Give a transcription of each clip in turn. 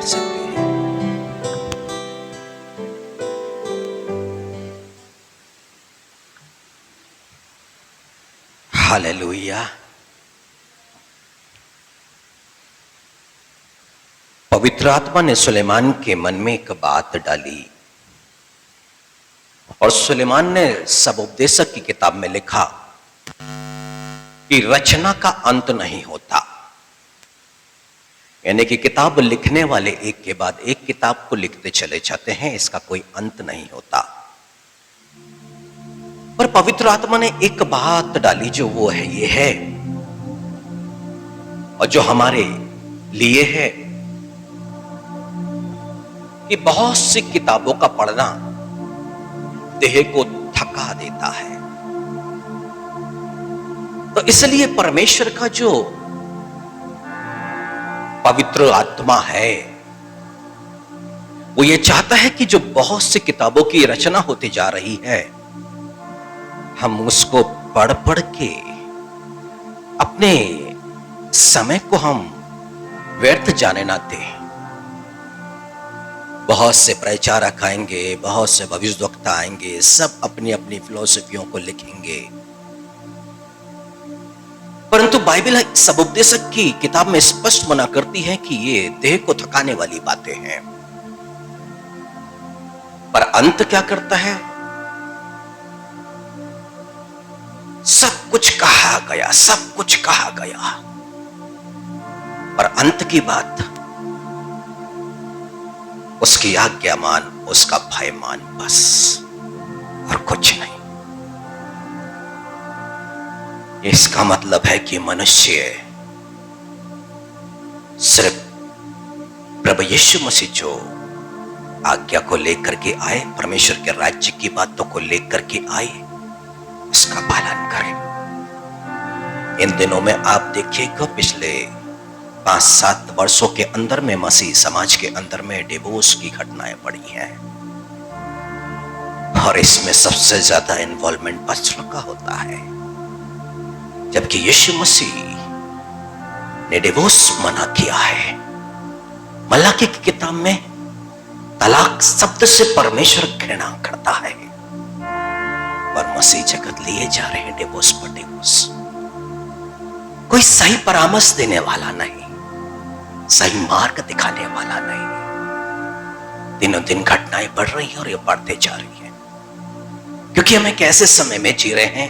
सकते हैं। हालेलुया। पवित्र आत्मा ने सुलेमान के मन में एक बात डाली और सुलेमान ने सबोपदेशक की किताब में लिखा कि रचना का अंत नहीं होता। यानी कि किताब लिखने वाले एक के बाद एक किताब को लिखते चले जाते हैं, इसका कोई अंत नहीं होता। पर पवित्र आत्मा ने एक बात डाली जो वो है, ये है और जो हमारे लिए है कि बहुत सी किताबों का पढ़ना देह को थका देता है। तो इसलिए परमेश्वर का जो पवित्र आत्मा है वो ये चाहता है कि जो बहुत सी किताबों की रचना होती जा रही है, हम उसको पढ़ पढ़ के अपने समय को हम व्यर्थ जाने ना दें। बहुत से प्रचारक आएंगे, बहुत से भविष्यवक्ता आएंगे, सब अपनी अपनी फिलॉसफियों को लिखेंगे, परंतु बाइबल सबोपदेशक की किताब में स्पष्ट मना करती है कि ये देह को थकाने वाली बातें हैं। पर अंत क्या करता है? सब कुछ कहा गया, सब कुछ कहा गया, पर अंत की बात उसकी आज्ञा मान, उसका भय मान, बस और कुछ नहीं। इसका मतलब है कि मनुष्य सिर्फ प्रभु यीशु मसीह जो आज्ञा को लेकर के आए, परमेश्वर के राज्य की बातों को लेकर के आए, उसका पालन करें। इन दिनों में आप देखिएगा पिछले 5-7 वर्षों के अंदर में मसीह समाज के अंदर में डिवोर्स की घटनाएं बढ़ी हैं और इसमें सबसे ज्यादा इन्वॉल्वमेंट बच्चों का होता है, जबकि यीशु मसीह ने डिवोर्स मना किया है। मलाकी की किताब में तलाक शब्द से परमेश्वर घृणा करता है, पर मसीह जगत लिए जा रहे हैं डिवोर्स पर डिवोर्स। कोई सही परामर्श देने वाला नहीं, सही मार्ग दिखाने वाला नहीं। दिनों दिन घटनाएं बढ़ रही हैं और ये बढ़ते जा रही हैं, क्योंकि हम एक ऐसे समय में जी रहे हैं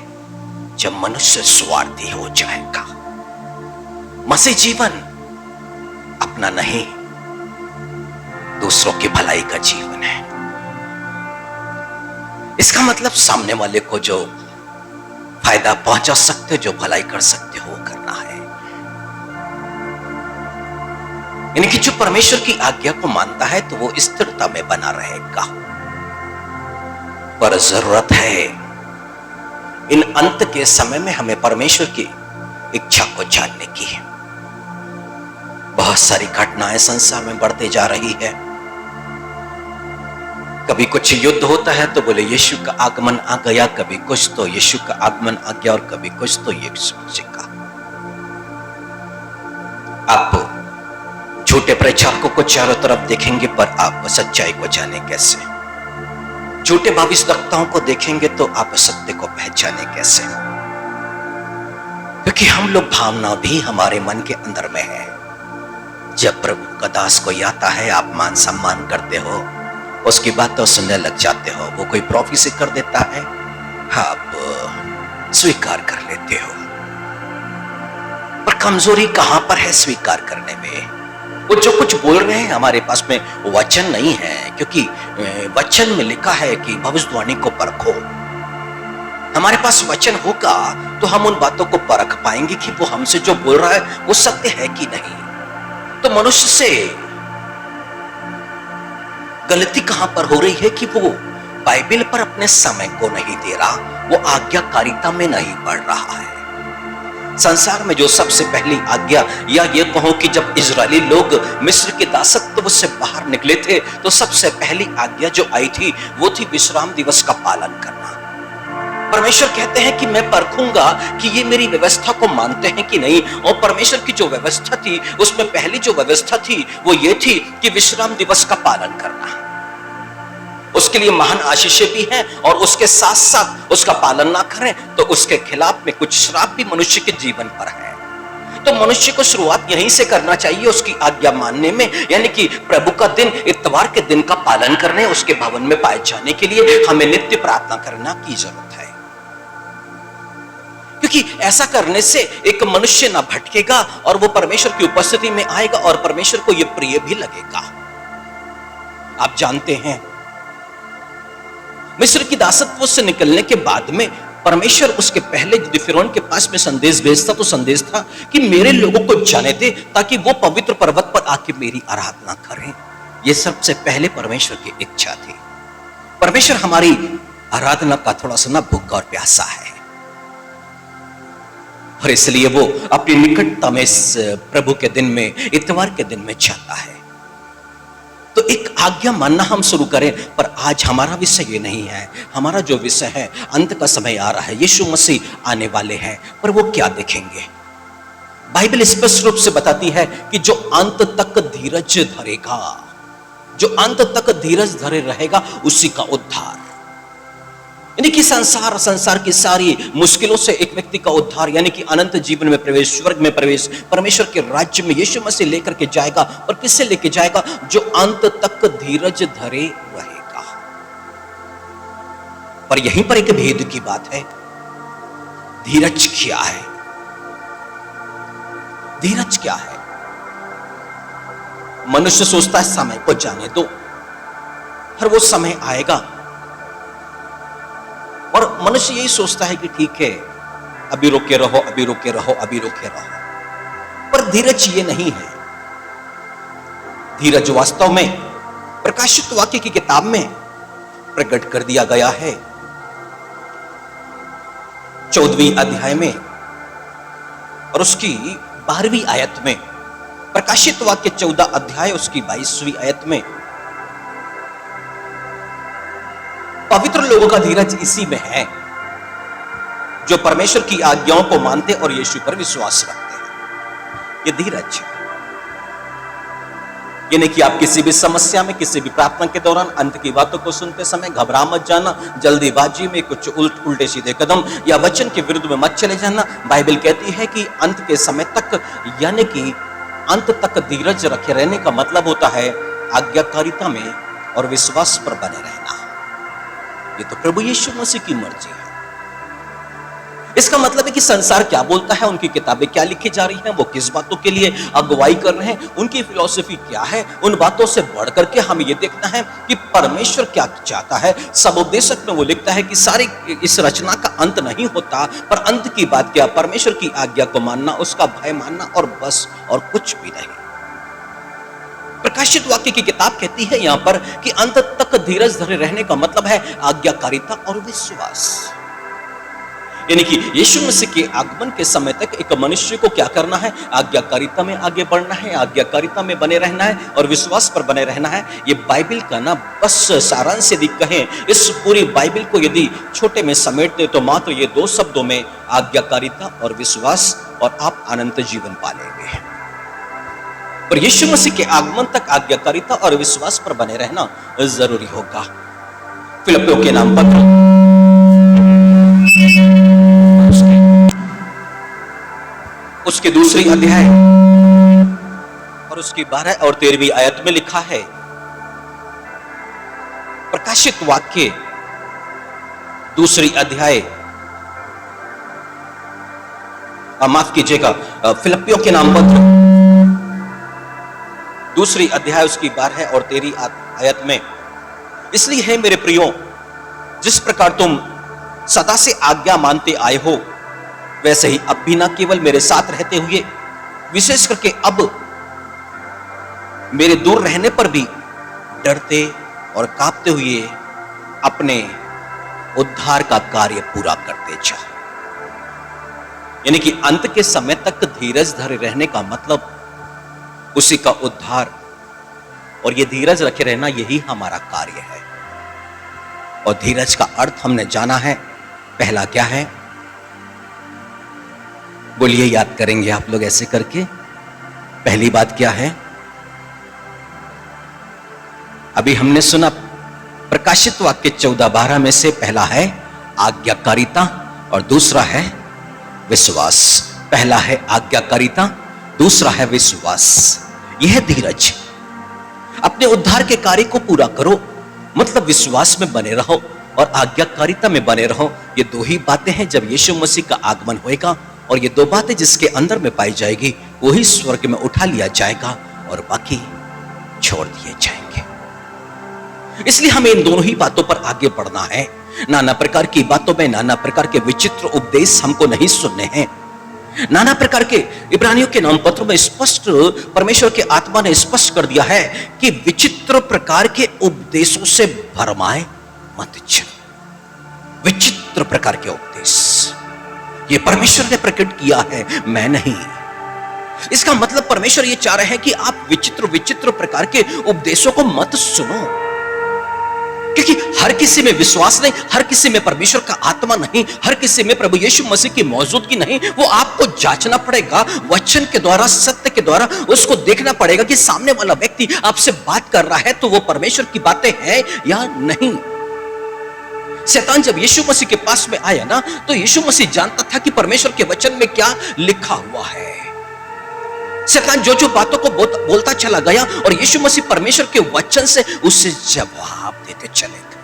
जब मनुष्य स्वार्थी हो जाएगा। मसीह जीवन अपना नहीं, दूसरों की भलाई का जीवन है। इसका मतलब सामने वाले को जो फायदा पहुंचा सकते हो, जो भलाई कर सकते हो, वो करना है। यानी कि जो परमेश्वर की आज्ञा को मानता है तो वो स्थिरता में बना रहेगा। पर जरूरत है इन अंत के समय में हमें परमेश्वर की इच्छा को जानने की है। बहुत सारी घटनाएं संसार में बढ़ते जा रही है। कभी कुछ युद्ध होता है तो बोले यीशु का आगमन आ गया, कभी कुछ तो यीशु का आगमन आ गया, और कभी कुछ तो यीशु मसीह का। आप झूठे प्रचारकों को चारों तरफ देखेंगे, पर आप सच्चाई को जाने कैसे? झूठे भविष्यवक्ताओं को देखेंगे तो आप सत्य को पहचाने कैसे? क्योंकि हम लोग भावना भी हमारे मन के अंदर में है। जब प्रभु का दास कोई आता है, आप मान सम्मान करते हो, उसकी बातों सुनने लग जाते हो। वो कोई प्रोफेसी कर देता है, आप स्वीकार कर लेते हो। पर कमजोरी कहां पर है स्वीकार करने में? वो जो कुछ बोल रहे हैं हमारे पास में वचन नहीं है, क्योंकि वचन में लिखा है कि भविष्यवाणी को परखो। हमारे पास वचन होगा तो हम उन बातों को परख पाएंगे कि वो हमसे जो बोल रहा है वो सत्य है कि नहीं। तो मनुष्य से गलती कहां पर हो रही है कि वो बाइबल पर अपने समय को नहीं दे रहा, वो आज्ञाकारिता में नहीं बढ़ रहा है। संसार में जो सबसे पहली आज्ञा, या ये कहो कि जब इजरायली लोग मिस्र के दासत्व से बाहर निकले थे तो सबसे पहली आज्ञा जो आई थी वो थी विश्राम दिवस का पालन करना। परमेश्वर कहते हैं कि मैं परखूंगा कि ये मेरी व्यवस्था को मानते हैं कि नहीं। और परमेश्वर की जो व्यवस्था थी, उसमें पहली जो व्यवस्था थी वो ये थी कि विश्राम दिवस का पालन करना। उसके लिए महान आशीषें भी हैं, और उसके साथ साथ उसका पालन ना करें तो उसके खिलाफ में कुछ श्राप भी मनुष्य के जीवन पर है। तो मनुष्य को शुरुआत यहीं से करना चाहिए, उसकी आज्ञा मानने में, यानी कि प्रभु का दिन, इतवार के दिन का पालन करने, उसके भवन में पाए जाने के लिए हमें नित्य प्रार्थना करना की जरूरत है। क्योंकि ऐसा करने से एक मनुष्य ना भटकेगा और वो परमेश्वर की उपस्थिति में आएगा और परमेश्वर को यह प्रिय भी लगेगा। आप जानते हैं, मिस्र की दासत्व से निकलने के बाद में परमेश्वर उसके पहले यदि फिरौन के पास में संदेश भेजता तो संदेश था कि मेरे लोगों को जाने दे ताकि वो पवित्र पर्वत पर आके मेरी आराधना करें। यह सबसे पहले परमेश्वर की इच्छा थी। परमेश्वर हमारी आराधना का थोड़ा सा ना भूखा और प्यासा है, और इसलिए वो अपनी निकटता में इस प्रभु के दिन में, इतवार के दिन में चाहता है। तो एक आज्ञा मानना हम शुरू करें। पर आज हमारा विषय ये नहीं है। हमारा जो विषय है, अंत का समय आ रहा है, यीशु मसीह आने वाले हैं, पर वो क्या देखेंगे? बाइबल स्पष्ट रूप से बताती है कि जो अंत तक धीरज धरेगा, जो अंत तक धीरज धरे रहेगा, उसी का उद्धार। यानी कि संसार की सारी मुश्किलों से एक व्यक्ति का उद्धार, यानी कि अनंत जीवन में प्रवेश, स्वर्ग में प्रवेश, परमेश्वर के राज्य में यीशु मसीह लेकर के जाएगा। और किससे लेके जाएगा? जो अंत तक धीरज धरे रहेगा। पर यहीं पर एक भेद की बात है। धीरज क्या है? धीरज क्या है? मनुष्य सोचता है समय को जाने दो, हर वो समय आएगा। और मनुष्य यही सोचता है कि ठीक है, अभी रोके रहो, अभी रोके रहो, अभी रोके रहो। पर धीरज ये नहीं है। धीरज वास्तव में प्रकाशित वाक्य की किताब में प्रकट कर दिया गया है 14वीं अध्याय में और उसकी 12वीं आयत में। प्रकाशित वाक्य 14 अध्याय उसकी 22वीं आयत में। पवित्र लोगों का धीरज इसी में है, जो परमेश्वर की आज्ञाओं को मानते और यीशु पर विश्वास रखते हैं। ये धीरज है। ये नहीं कि आप किसी भी समस्या में, किसी भी प्रार्थना के दौरान अंत की बातों को सुनते समय घबरा मत जाना, जल्दीबाजी में कुछ उल्टे सीधे कदम या वचन के विरुद्ध में मत चले जाना। बाइबल कहती है कि अंत के समय तक, यानी कि अंत तक धीरज रखे रहने का मतलब होता है आज्ञाकारिता में और विश्वास पर बने रहना। ये तो प्रभु यीशु मसीह की मर्जी है। इसका मतलब है कि संसार क्या बोलता है, उनकी किताबें क्या लिखी जा रही हैं, वो किस बातों के लिए अगुवाई कर रहे हैं, उनकी फिलॉसफी क्या है, उन बातों से बढ़ करके हमें ये देखना है कि परमेश्वर क्या चाहता है। सबोपदेशक में वो लिखता है कि सारी इस रचना का अंत नहीं होता, पर अंत की बात क्या? परमेश्वर की आज्ञा को मानना, उसका भय मानना, और बस, और कुछ भी नहीं। प्रकाशित वाक्य की किताब कहती है यहां पर कि अंत तक धीरज धरे रहने का मतलब है आज्ञाकारिता और विश्वास। यानी कि यीशु मसीह के आगमन के समय तक एक मनुष्य को क्या करना है? आज्ञाकारिता में आगे बढ़ना है, आज्ञाकारिता में बने रहना है और विश्वास पर बने रहना है। ये बाइबल का ना बस सारांश यदि कहें, इस पूरी बाइबल को यदि छोटे में समेट दे तो मात्र ये 2 शब्दों में, आज्ञाकारिता और विश्वास, और आप अनंत जीवन पालेंगे। पर यीशु मसीह के आगमन तक आज्ञाकारिता और विश्वास पर बने रहना जरूरी होगा। फिलिप्पियों के नाम पत्र उसके 2 अध्याय और उसकी 12 और 13वीं आयत में लिखा है, प्रकाशित वाक्य 2 अध्याय, माफ कीजिएगा, फिलिप्पियों के नाम पत्र 2 अध्याय उसकी 12 और 13 आयत में, इसलिए है मेरे प्रियो, जिस प्रकार तुम सदा से आज्ञा मानते आए हो, वैसे ही अब भी न केवल मेरे साथ रहते हुए, विशेष करके अब मेरे दूर रहने पर भी डरते और कांपते हुए अपने उद्धार का कार्य पूरा करते जाओ। यानी कि अंत के समय तक धीरज धरे रहने का मतलब उसी का उद्धार, और ये धीरज रखे रहना, यही हमारा कार्य है। और धीरज का अर्थ हमने जाना है पहला क्या है? बोलिए, याद करेंगे आप लोग ऐसे करके। पहली बात क्या है? अभी हमने सुना प्रकाशित वाक्य 14:12 में से पहला है आज्ञाकारिता और दूसरा है विश्वास। पहला है आज्ञाकारिता, दूसरा है विश्वास। यह है धीरज। अपने उद्धार के कार्य को पूरा करो, मतलब विश्वास में बने रहो और आज्ञाकारिता में बने रहो। ये दो ही बातें हैं। जब यीशु मसीह का आगमन होएगा और ये दो बातें जिसके अंदर में पाई जाएगी, वही स्वर्ग में उठा लिया जाएगा और बाकी छोड़ दिए जाएंगे। इसलिए हमें इन दोनों ही बातों पर आगे बढ़ना है। नाना प्रकार की बातों में नाना प्रकार के विचित्र उपदेश हमको नहीं सुनने हैं। नाना प्रकार के इब्रानियों के नाम पत्र में स्पष्ट परमेश्वर के आत्मा ने स्पष्ट कर दिया है कि विचित्र प्रकार के उपदेशों से भरमाए मत चलो। विचित्र प्रकार के उपदेश ये परमेश्वर ने प्रकट किया है, मैं नहीं। इसका मतलब परमेश्वर ये चाह रहे हैं कि आप विचित्र विचित्र प्रकार के उपदेशों को मत सुनो, क्योंकि हर किसी में विश्वास नहीं, हर किसी में परमेश्वर का आत्मा नहीं, हर किसी में प्रभु यीशु मसीह की मौजूदगी नहीं। वो आपको जांचना पड़ेगा वचन के द्वारा, सत्य के द्वारा। उसको देखना पड़ेगा कि सामने वाला व्यक्ति आपसे बात कर रहा है तो वो परमेश्वर की बातें हैं या नहीं। शैतान जब यीशु मसीह के पास में आया ना, तो यीशु मसीह जानता था कि परमेश्वर के वचन में क्या लिखा हुआ है। शैतान जो जो बातों को बोलता चला गया और यीशु मसीह परमेश्वर के वचन से उससे जवाब देते चले गए।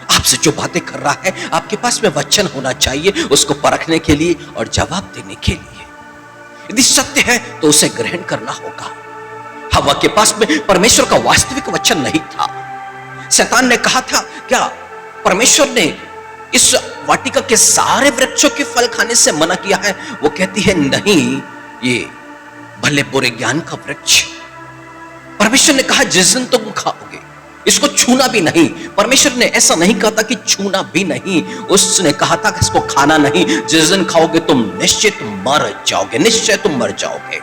आपसे जो बातें कर रहा है, आपके पास में वचन होना चाहिए उसको परखने के लिए और जवाब देने के लिए। यदि सत्य है तो उसे ग्रहण करना होगा। हव्वा के पास में परमेश्वर का वास्तविक वचन नहीं था। शैतान ने कहा था, क्या परमेश्वर ने इस वाटिका के सारे वृक्षों के फल खाने से मना किया है? वो कहती है नहीं, ये भले बुरे ज्ञान का वृक्ष। परमेश्वर ने कहा जिस दिन तुम खाओगे इसको छूना भी नहीं। परमेश्वर ने ऐसा नहीं कहा था कि छूना भी नहीं, उसने कहा था कि इसको खाना नहीं। जिस दिन खाओगे तुम निश्चित मर जाओगे, निश्चय तुम मर जाओगे।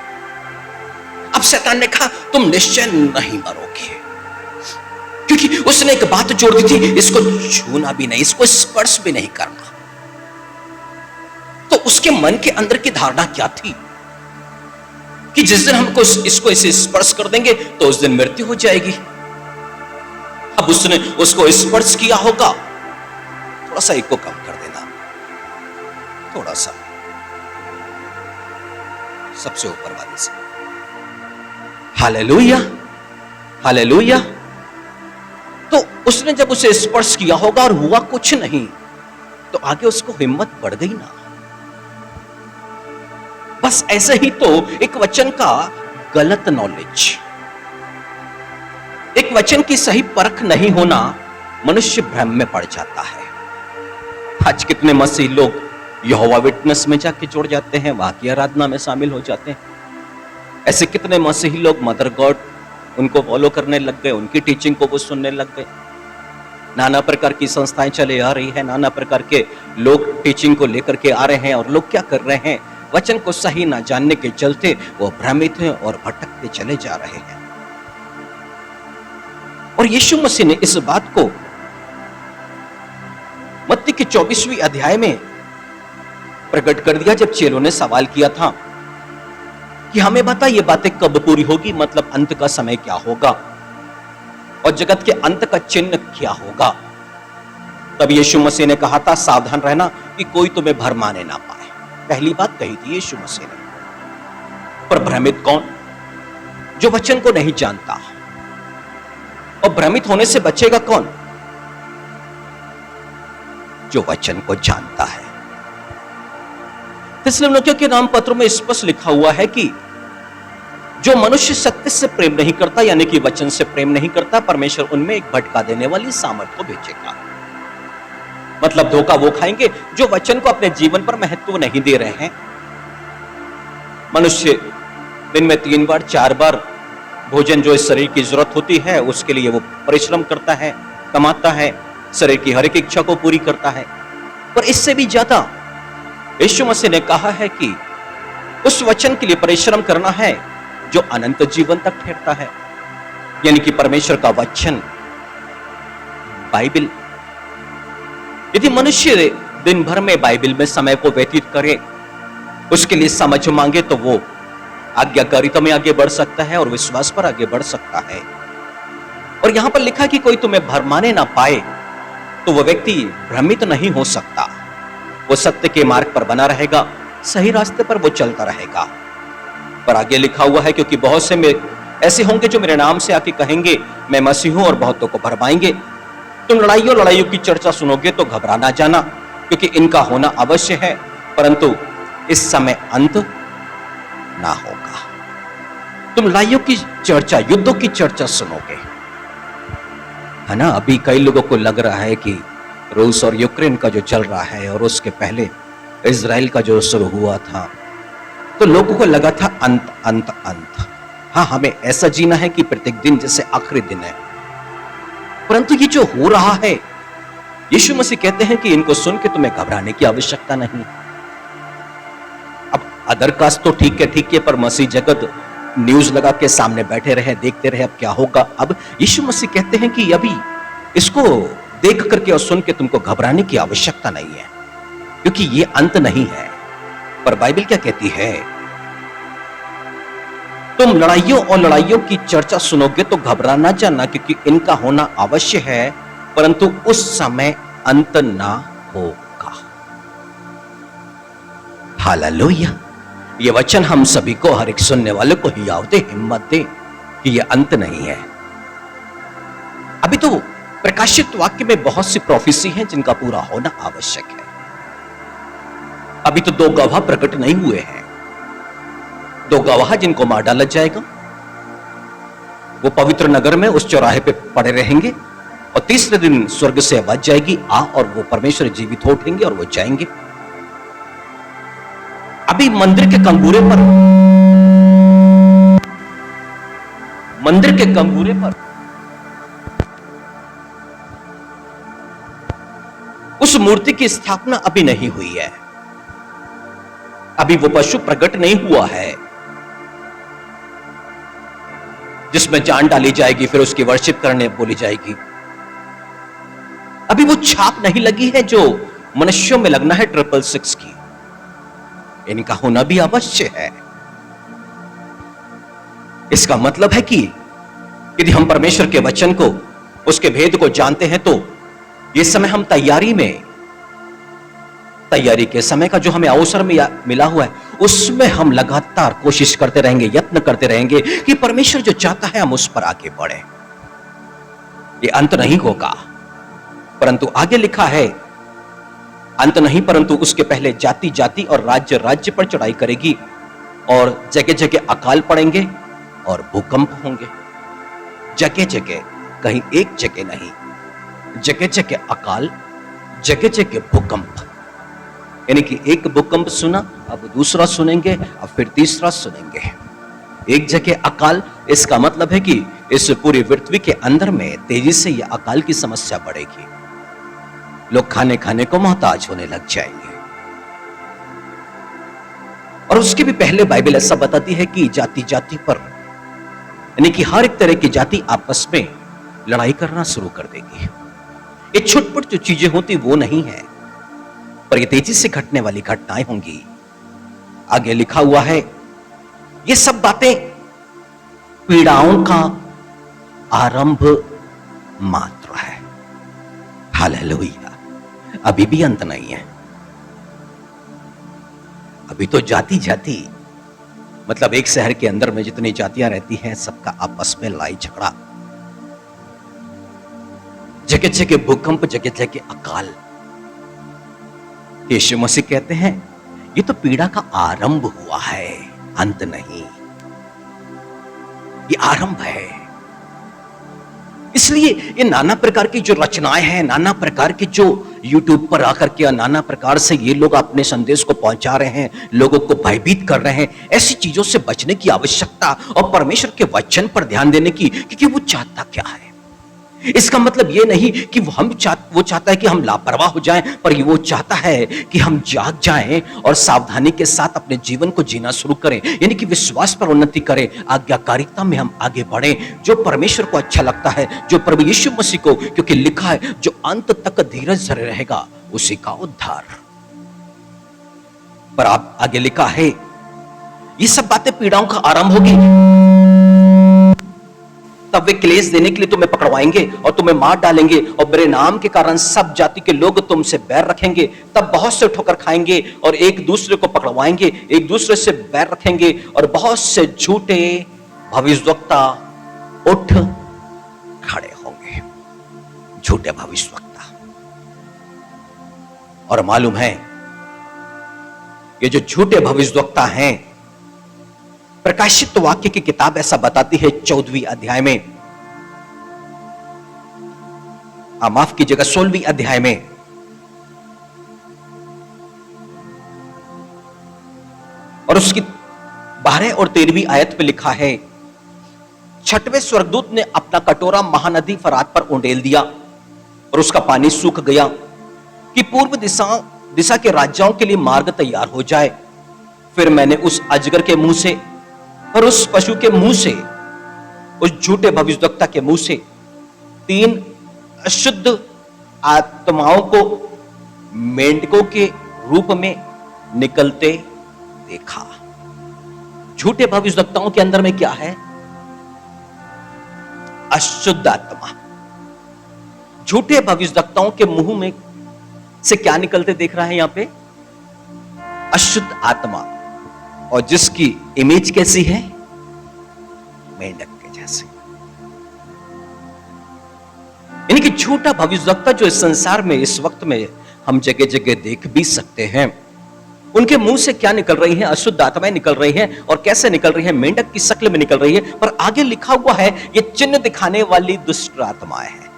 अब शैतान ने कहा तुम निश्चय नहीं मरोगे, क्योंकि उसने एक बात जोड़ दी थी, इसको छूना भी नहीं, इसको स्पर्श भी नहीं करना। तो उसके मन के अंदर की धारणा क्या थी कि जिस दिन हमको इसको इसे स्पर्श कर देंगे तो उस दिन मृत्यु हो जाएगी। अब उसने उसको स्पर्श किया होगा। थोड़ा सा इको कम कर देना, थोड़ा सा सबसे ऊपर वाले से। Hallelujah, hallelujah. तो उसने जब उसे स्पर्श किया होगा और हुआ कुछ नहीं, तो आगे उसको हिम्मत बढ़ गई ना। बस ऐसे ही तो एक वचन का गलत नॉलेज, एक वचन की सही परख नहीं होना, मनुष्य भ्रम में पड़ जाता है। आज कितने मसीही लोग यहोवा विटनेस में जाके जुड़ जाते हैं, वहां की आराधना में शामिल हो जाते हैं। ऐसे कितने मसीही लोग मदर गॉड उनको फॉलो करने लग गए, उनकी टीचिंग को वो सुनने लग गए। नाना प्रकार की संस्थाएं चले आ रही है, नाना प्रकार के लोग टीचिंग को लेकर के आ रहे हैं और लोग क्या कर रहे हैं, वचन को सही ना जानने के चलते वो भ्रमित हैं और भटकते चले जा रहे हैं। और यीशु मसीह ने इस बात को मत्ती के 24वीं अध्याय में प्रकट कर दिया, जब चेलों ने सवाल किया था कि हमें बता ये बातें कब पूरी होगी, मतलब अंत का समय क्या होगा और जगत के अंत का चिन्ह क्या होगा। तब यीशु मसीह ने कहा था सावधान रहना कि कोई तुम्हें भरमाने ना पाए। पहली बात कही थी यीशु मसीह ने। पर भ्रमित कौन? जो वचन को नहीं जानता। और भ्रमित होने से बचेगा कौन? जो वचन को जानता है। थिस्सलुनीकियों के नाम पत्र में स्पष्ट लिखा हुआ है कि जो मनुष्य सत्य से प्रेम नहीं करता, यानी कि वचन से प्रेम नहीं करता, परमेश्वर उनमें एक भटका देने वाली सामर्थ को भेजेगा। मतलब धोखा वो खाएंगे जो वचन को अपने जीवन पर महत्व नहीं दे रहे हैं। मनुष्य दिन में 3 बार 4 बार भोजन जो इस शरीर की जरूरत होती है उसके लिए वो परिश्रम करता है, कमाता है, शरीर की हर एक इच्छा को पूरी करता है। पर इससे भी ज्यादा यीशु मसीह ने कहा है कि उस वचन के लिए परिश्रम करना है जो अनंत जीवन तक ठहरता है, यानी कि परमेश्वर का वचन, बाइबल। यदि मनुष्य दिन भर में बाइबल में समय को व्यतीत करे, उसके लिए समझ मांगे, तो वो आज्ञाकारिता में आगे बढ़ सकता है और विश्वास पर आगे बढ़ सकता है। और यहां पर लिखा कि कोई तुम्हें भरमाने ना पाए, तो वह व्यक्ति भ्रमित नहीं हो सकता। वो सत्य के मार्ग पर बना रहेगा, सही रास्ते पर वो चलता रहेगा। पर आगे लिखा हुआ है, क्योंकि बहुत से ऐसे होंगे जो मेरे नाम से आके कहेंगे मैं मसीह हूं, और बहुतों को भरमाएंगे। तुम लड़ाइयों की चर्चा सुनोगे तो घबरा ना जाना, क्योंकि इनका होना अवश्य है, परंतु इस समय अंत ना होगा। तुम लड़ाइयों की चर्चा, युद्धों की चर्चा सुनोगे, है ना। अभी कई लोगों को लग रहा है कि रूस और यूक्रेन का जो चल रहा है, और उसके पहले इजराइल का जो शुरू हुआ था, तो लोगों को लगा था अंत अंत अंत। हाँ, हमें ऐसा जीना है कि प्रत्येक दिन जैसे आखिरी दिन है। परंतु ये जो हो रहा है, यीशु मसीह कहते हैं कि इनको सुन के तुम्हें घबराने की आवश्यकता नहीं। अब अदर कास्ट तो ठीक है, पर मसीह जगत न्यूज लगा के सामने बैठे रहे, देखते रहे अब क्या होगा। अब यीशु मसीह कहते हैं कि अभी इसको देख करके और सुन के तुमको घबराने की आवश्यकता नहीं है, क्योंकि ये अंत नहीं है। पर बाइबल क्या कहती है? तुम लड़ाइयों की चर्चा सुनोगे तो घबरा ना जाना, क्योंकि इनका होना अवश्य है, परंतु उस समय अंत ना होगा। हालेलुया। ये वचन हम सभी को, हर एक सुनने वाले को हियाव दे, हिम्मत दे कि ये अंत नहीं है। अभी तो प्रकाशित वाक्य में बहुत सी प्रोफेसी हैं जिनका पूरा होना आवश्यक है। अभी तो 2 गवाह प्रकट नहीं हुए हैं, 2 गवाह जिनको मार डाला जाएगा। वो पवित्र नगर में उस चौराहे पे पड़े रहेंगे, और तीसरे दिन स्वर्ग से आवाज जाएगी, आ, और वो परमेश्वर जीवित हो उठेंगे और वो जाएंगे। अभी मंदिर के कंगूरे पर उस मूर्ति की स्थापना अभी नहीं हुई है। अभी वो पशु प्रकट नहीं हुआ है जिसमें जान डाली जाएगी, फिर उसकी वर्शिप करने बोली जाएगी। अभी वो छाप नहीं लगी है जो मनुष्यों में लगना है 666 की। इनका होना भी अवश्य है। इसका मतलब है कि यदि हम परमेश्वर के वचन को, उसके भेद को जानते हैं, तो ये समय हम तैयारी के समय का जो हमें अवसर मिला हुआ है, उसमें हम लगातार कोशिश करते रहेंगे, यत्न करते रहेंगे कि परमेश्वर जो चाहता है हम उस पर आगे बढ़े। ये अंत नहीं होगा, परंतु आगे लिखा है अंत नहीं, परंतु उसके पहले जाति जाति और राज्य राज्य पर चढ़ाई करेगी, और जगह जगह अकाल पड़ेंगे और भूकंप होंगे। जगह जगह, कहीं एक जगह नहीं, जगह जगह अकाल, जगह जगह भूकंप। यानी कि एक भूकंप सुना, अब दूसरा सुनेंगे, अब फिर तीसरा सुनेंगे। एक जगह अकाल, इसका मतलब है कि इस पूरी पृथ्वी के अंदर में तेजी से यह अकाल की समस्या बढ़ेगी। लोग खाने को मोहताज होने लग जाएंगे। और उसके भी पहले बाइबल ऐसा बताती है कि जाति जाति पर, यानी कि हर एक तरह की जाति आपस में लड़ाई करना शुरू कर देगी। ये छुटपुट जो चीजें होती वो नहीं है, पर ये तेजी से घटने वाली घटनाएं होंगी। आगे लिखा हुआ है, ये सब बातें पीड़ाओं का आरंभ मात्र है। हालेलुया। अभी भी अंत नहीं है। अभी तो जाति जाति, मतलब एक शहर के अंदर में जितनी जातियां रहती हैं, सबका आपस में लड़ाई झगड़ा, जगह जगह भूकंप, जगह जगह अकाल। यीशु मसीह कहते हैं ये तो पीड़ा का आरंभ हुआ है, अंत नहीं। ये आरंभ है। इसलिए ये नाना प्रकार की जो रचनाएं हैं, नाना प्रकार की जो यूट्यूब पर आकर के नाना प्रकार से ये लोग अपने संदेश को पहुंचा रहे हैं, लोगों को भयभीत कर रहे हैं, ऐसी चीजों से बचने की आवश्यकता और परमेश्वर के वचन पर ध्यान देने की, क्योंकि वो चाहता क्या है। इसका मतलब ये नहीं कि वो चाहता है कि हम लापरवाह हो जाएं, पर वो चाहता है कि हम जाग जाएं और सावधानी के साथ अपने जीवन को जीना शुरू करें, यानी कि विश्वास पर उन्नति करें, आज्ञाकारिता में हम आगे बढ़ें, जो परमेश्वर को अच्छा लगता है, जो प्रभु यीशु मसीह को, क्योंकि लिखा है जो अंत तक धीरज धरे रहेगा उसी का उद्धार। पर आप आगे लिखा है ये सब बातें पीड़ाओं का आरंभ होगी, तब वे क्लेश देने के लिए तुम्हें पकड़वाएंगे और तुम्हें मार डालेंगे, और मेरे नाम के कारण सब जाति के लोग तुमसे बैर रखेंगे। तब बहुत से ठोकर खाएंगे और एक दूसरे को पकड़वाएंगे, एक दूसरे से बैर रखेंगे, और बहुत से झूठे भविष्यवक्ता उठ खड़े होंगे। झूठे भविष्यवक्ता, और मालूम है ये जो झूठे भविष्यवक्ता हैं, प्रकाशित वाक्य की किताब ऐसा बताती है 14वीं अध्याय में, माफ कीजिएगा 16वीं अध्याय में, और उसकी 12 और 13वीं आयत पे लिखा है, छठवें स्वर्गदूत ने अपना कटोरा महानदी फरात पर उंडेल दिया और उसका पानी सूख गया कि पूर्व दिशा के राजाओं के लिए मार्ग तैयार हो जाए। फिर मैंने उस अजगर के मुंह से और उस पशु के मुंह से, उस झूठे भविष्यवक्ता के मुंह से 3 अशुद्ध आत्माओं को मेंढकों के रूप में निकलते देखा। झूठे भविष्यवक्ताओं के अंदर में क्या है? अशुद्ध आत्मा। झूठे भविष्यवक्ताओं के मुंह में से क्या निकलते देख रहा है यहां पे? अशुद्ध आत्मा, और जिसकी इमेज कैसी है? मेंढक के जैसी। यानी कि झूठा भविष्यवक्ता जो इस संसार में इस वक्त में हम जगह जगह देख भी सकते हैं, उनके मुंह से क्या निकल रही है? अशुद्ध आत्माएं निकल रही हैं। और कैसे निकल रही है? मेंढक की शक्ल में निकल रही है। पर आगे लिखा हुआ है ये चिन्ह दिखाने वाली दुष्ट आत्माएं हैं।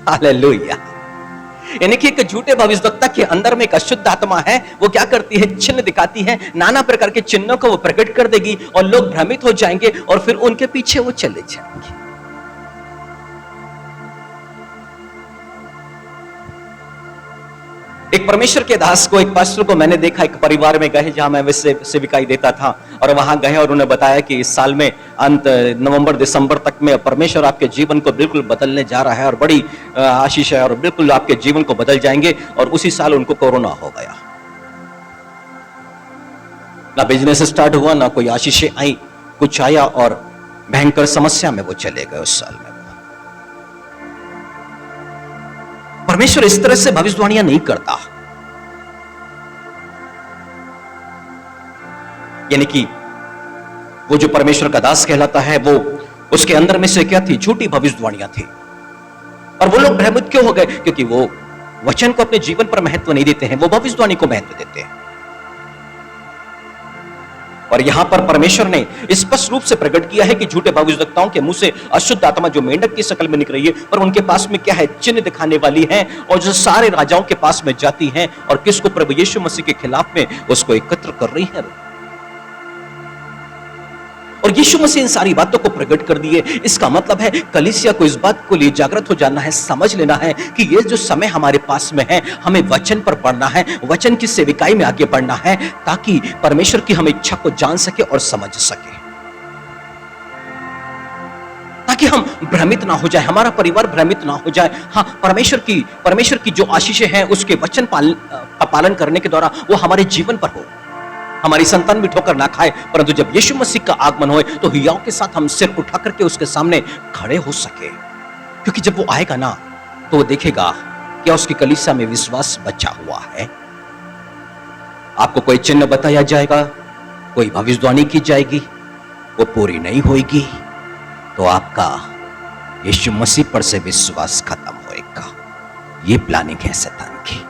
हालेलुया। यानी कि एक झूठे भविष्यवक्ता के अंदर में एक अशुद्ध आत्मा है, वो क्या करती है? चिन्ह दिखाती है, नाना प्रकार के चिन्हों को वो प्रकट कर देगी, और लोग भ्रमित हो जाएंगे और फिर उनके पीछे वो चले जाएंगे। एक परमेश्वर के दास को, एक पास्टर को मैंने देखा, एक परिवार में गए जहां मैं वैसे सेविकाई देता था, और वहां गए और उन्होंने बताया कि इस साल में अंत नवंबर दिसंबर तक में परमेश्वर आपके जीवन को बिल्कुल बदलने जा रहा है, और बड़ी आशीष है, और बिल्कुल आपके जीवन को बदल जाएंगे। और उसी साल उनको कोरोना हो गया। ना बिजनेस स्टार्ट हुआ, ना कोई आशीषें आई, कुछ आया, और भयंकर समस्या में वो चले गए उस साल में। परमेश्वर इस तरह से भविष्यवाणियां नहीं करता। यानी कि वो जो परमेश्वर का दास कहलाता है, वो उसके अंदर में से क्या थी? झूठी भविष्यवाणियां थी। और वो लोग भ्रमित क्यों हो गए? क्योंकि वो वचन को अपने जीवन पर महत्व नहीं देते हैं, वो भविष्यवाणी को महत्व देते हैं। और यहां पर परमेश्वर ने स्पष्ट रूप से प्रकट किया है कि झूठे भविष्यवक्ताओं के मुंह से अशुद्ध आत्मा जो मेंढक की शक्ल में निकल रही है, पर उनके पास में क्या है? चिन्ह दिखाने वाली है, और जो सारे राजाओं के पास में जाती हैं और किसको? प्रभु यीशु मसीह के खिलाफ में उसको एकत्र कर रही है। और यीशु मसीह इन सारी बातों को प्रकट कर दिए। इसका मतलब है कलीसिया को इस बात को लिए जागृत हो जाना है, समझ लेना है कि ये जो समय हमारे पास में है, हमें वचन पर पढ़ना है, वचन की सेविकाई में आगे बढ़ना है, ताकि परमेश्वर की हम इच्छा को जान सके और समझ सके, ताकि हम भ्रमित ना हो जाए, हमारा परिवार भ्रमित ना हो जाए। हाँ, परमेश्वर की जो आशीषें हैं उसके वचन पालन करने के द्वारा वो हमारे जीवन पर हो, हमारी संतान भी ठोकर ना खाए, परंतु जब यीशु मसीह का आगमन होए तो हियाव के साथ हम सिर उठा करके उसके सामने खड़े हो सके। क्योंकि जब वो आएगा ना, तो वो देखेगा क्या उसकी कलीसिया में विश्वास बचा हुआ है। आपको कोई चिन्ह बताया जाएगा, कोई भविष्यवाणी की जाएगी, वो पूरी नहीं होगी, तो आपका यीशु मसीह पर से विश्वास खत्म होएगा। ये प्लानिंग है शैतान की।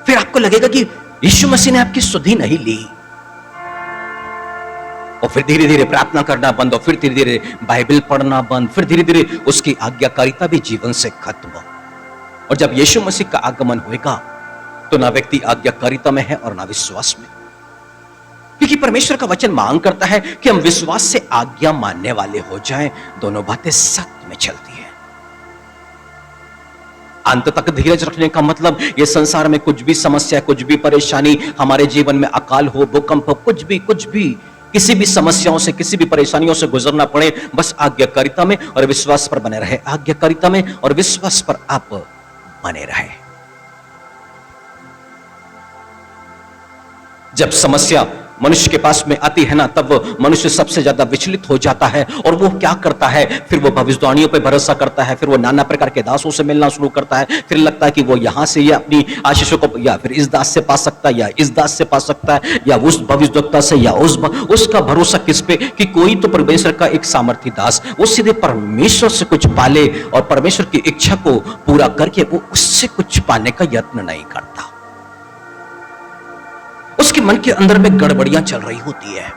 फिर आपको लगेगा कि यीशु मसीह ने आपकी सुधि नहीं ली, और फिर धीरे धीरे प्रार्थना करना बंद, और फिर धीरे धीरे बाइबल पढ़ना बंद, फिर धीरे धीरे उसकी आज्ञाकारिता भी जीवन से खत्म। और जब यीशु मसीह का आगमन होएगा तो ना व्यक्ति आज्ञाकारिता में है और ना विश्वास में। क्योंकि परमेश्वर का वचन मांग करता है कि हम विश्वास से आज्ञा मानने वाले हो जाएं। दोनों बातें सत्य में चलती हैं। अंत तक धीरज रखने का मतलब ये संसार में कुछ भी समस्या, कुछ भी परेशानी, हमारे जीवन में अकाल हो, भूकंप हो, कुछ भी किसी भी समस्याओं से, किसी भी परेशानियों से गुजरना पड़े, बस आज्ञाकारिता में और विश्वास पर बने रहे। आज्ञाकारिता में और विश्वास पर आप बने रहे। जब समस्या मनुष्य के पास में आती है ना, तब वो मनुष्य सबसे ज्यादा विचलित हो जाता है। और वो क्या करता है, फिर वो भविष्यवाणियों पे भरोसा करता है, फिर वो नाना प्रकार के दासों से मिलना शुरू करता है। फिर लगता है कि वो यहां से ये अपनी आशीषों को या फिर इस दास से पा सकता है, या इस दास से पा सकता है, या उस भविष्यवक्ता से, या उसका भरोसा किस पे कि कोई तो परमेश्वर का एक सामर्थी दास वो सीधे परमेश्वर से कुछ पाले और परमेश्वर की इच्छा को पूरा करके वो उससे कुछ पाने का यत्न नहीं करता। उसके मन के अंदर में गड़बड़ियां चल रही होती है।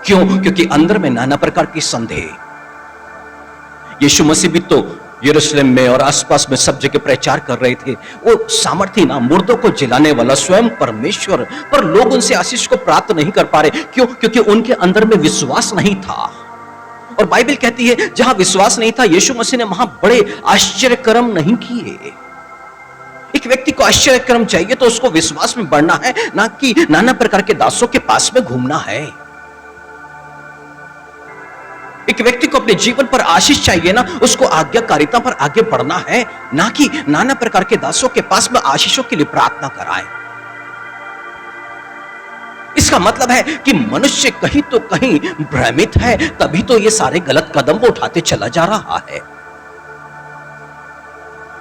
क्यों? क्योंकि अंदर में नाना प्रकार की संदेह। यीशु मसीह भी तो यरूशलेम में और आसपास में सब जगह प्रचार कर रहे थे। वो सामर्थी ना, मुर्दों को जिलाने वाला स्वयं परमेश्वर, पर लोग उनसे आशीष को प्राप्त नहीं कर पा रहे। क्यों? क्योंकि उनके अंदर में विश्वास नहीं था। और बाइबल कहती है जहां विश्वास नहीं था, यीशु मसीह ने वहां बड़े आश्चर्य कर्म नहीं किए। एक व्यक्ति को आश्चर्य कर्म चाहिए तो उसको विश्वास में बढ़ना है, ना कि नाना प्रकार के दासों के पास में घूमना है। एक व्यक्ति को अपने जीवन पर आशीष चाहिए ना, उसको आज्ञाकारिता पर आगे बढ़ना है, ना कि नाना प्रकार के दासों के पास में आशीषों के लिए प्रार्थना कराए। इसका मतलब है कि मनुष्य कहीं तो कहीं भ्रमित है, तभी तो ये सारे गलत कदम वो उठाते चला जा रहा है।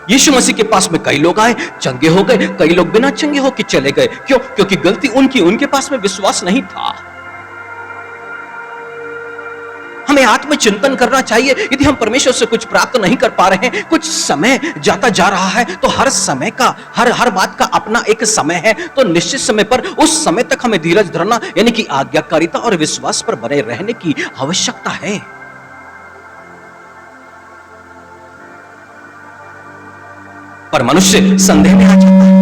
यीशु मसीह के पास में कई लोग आए, चंगे हो गए, कई लोग बिना चंगे होकर चले गए। क्यों? क्योंकि गलती उनके पास में विश्वास नहीं था। हमें आत्मचिंतन करना चाहिए। यदि हम परमेश्वर से कुछ प्राप्त नहीं कर पा रहे हैं, कुछ समय जाता जा रहा है, तो हर समय का, हर बात का अपना एक समय है। तो निश्चित समय पर उस समय तक हमें धीरज धरना, यानी कि आज्ञाकारिता और विश्वास पर बने रहने की आवश्यकता है। पर मनुष्य संदेह में आ जाता है।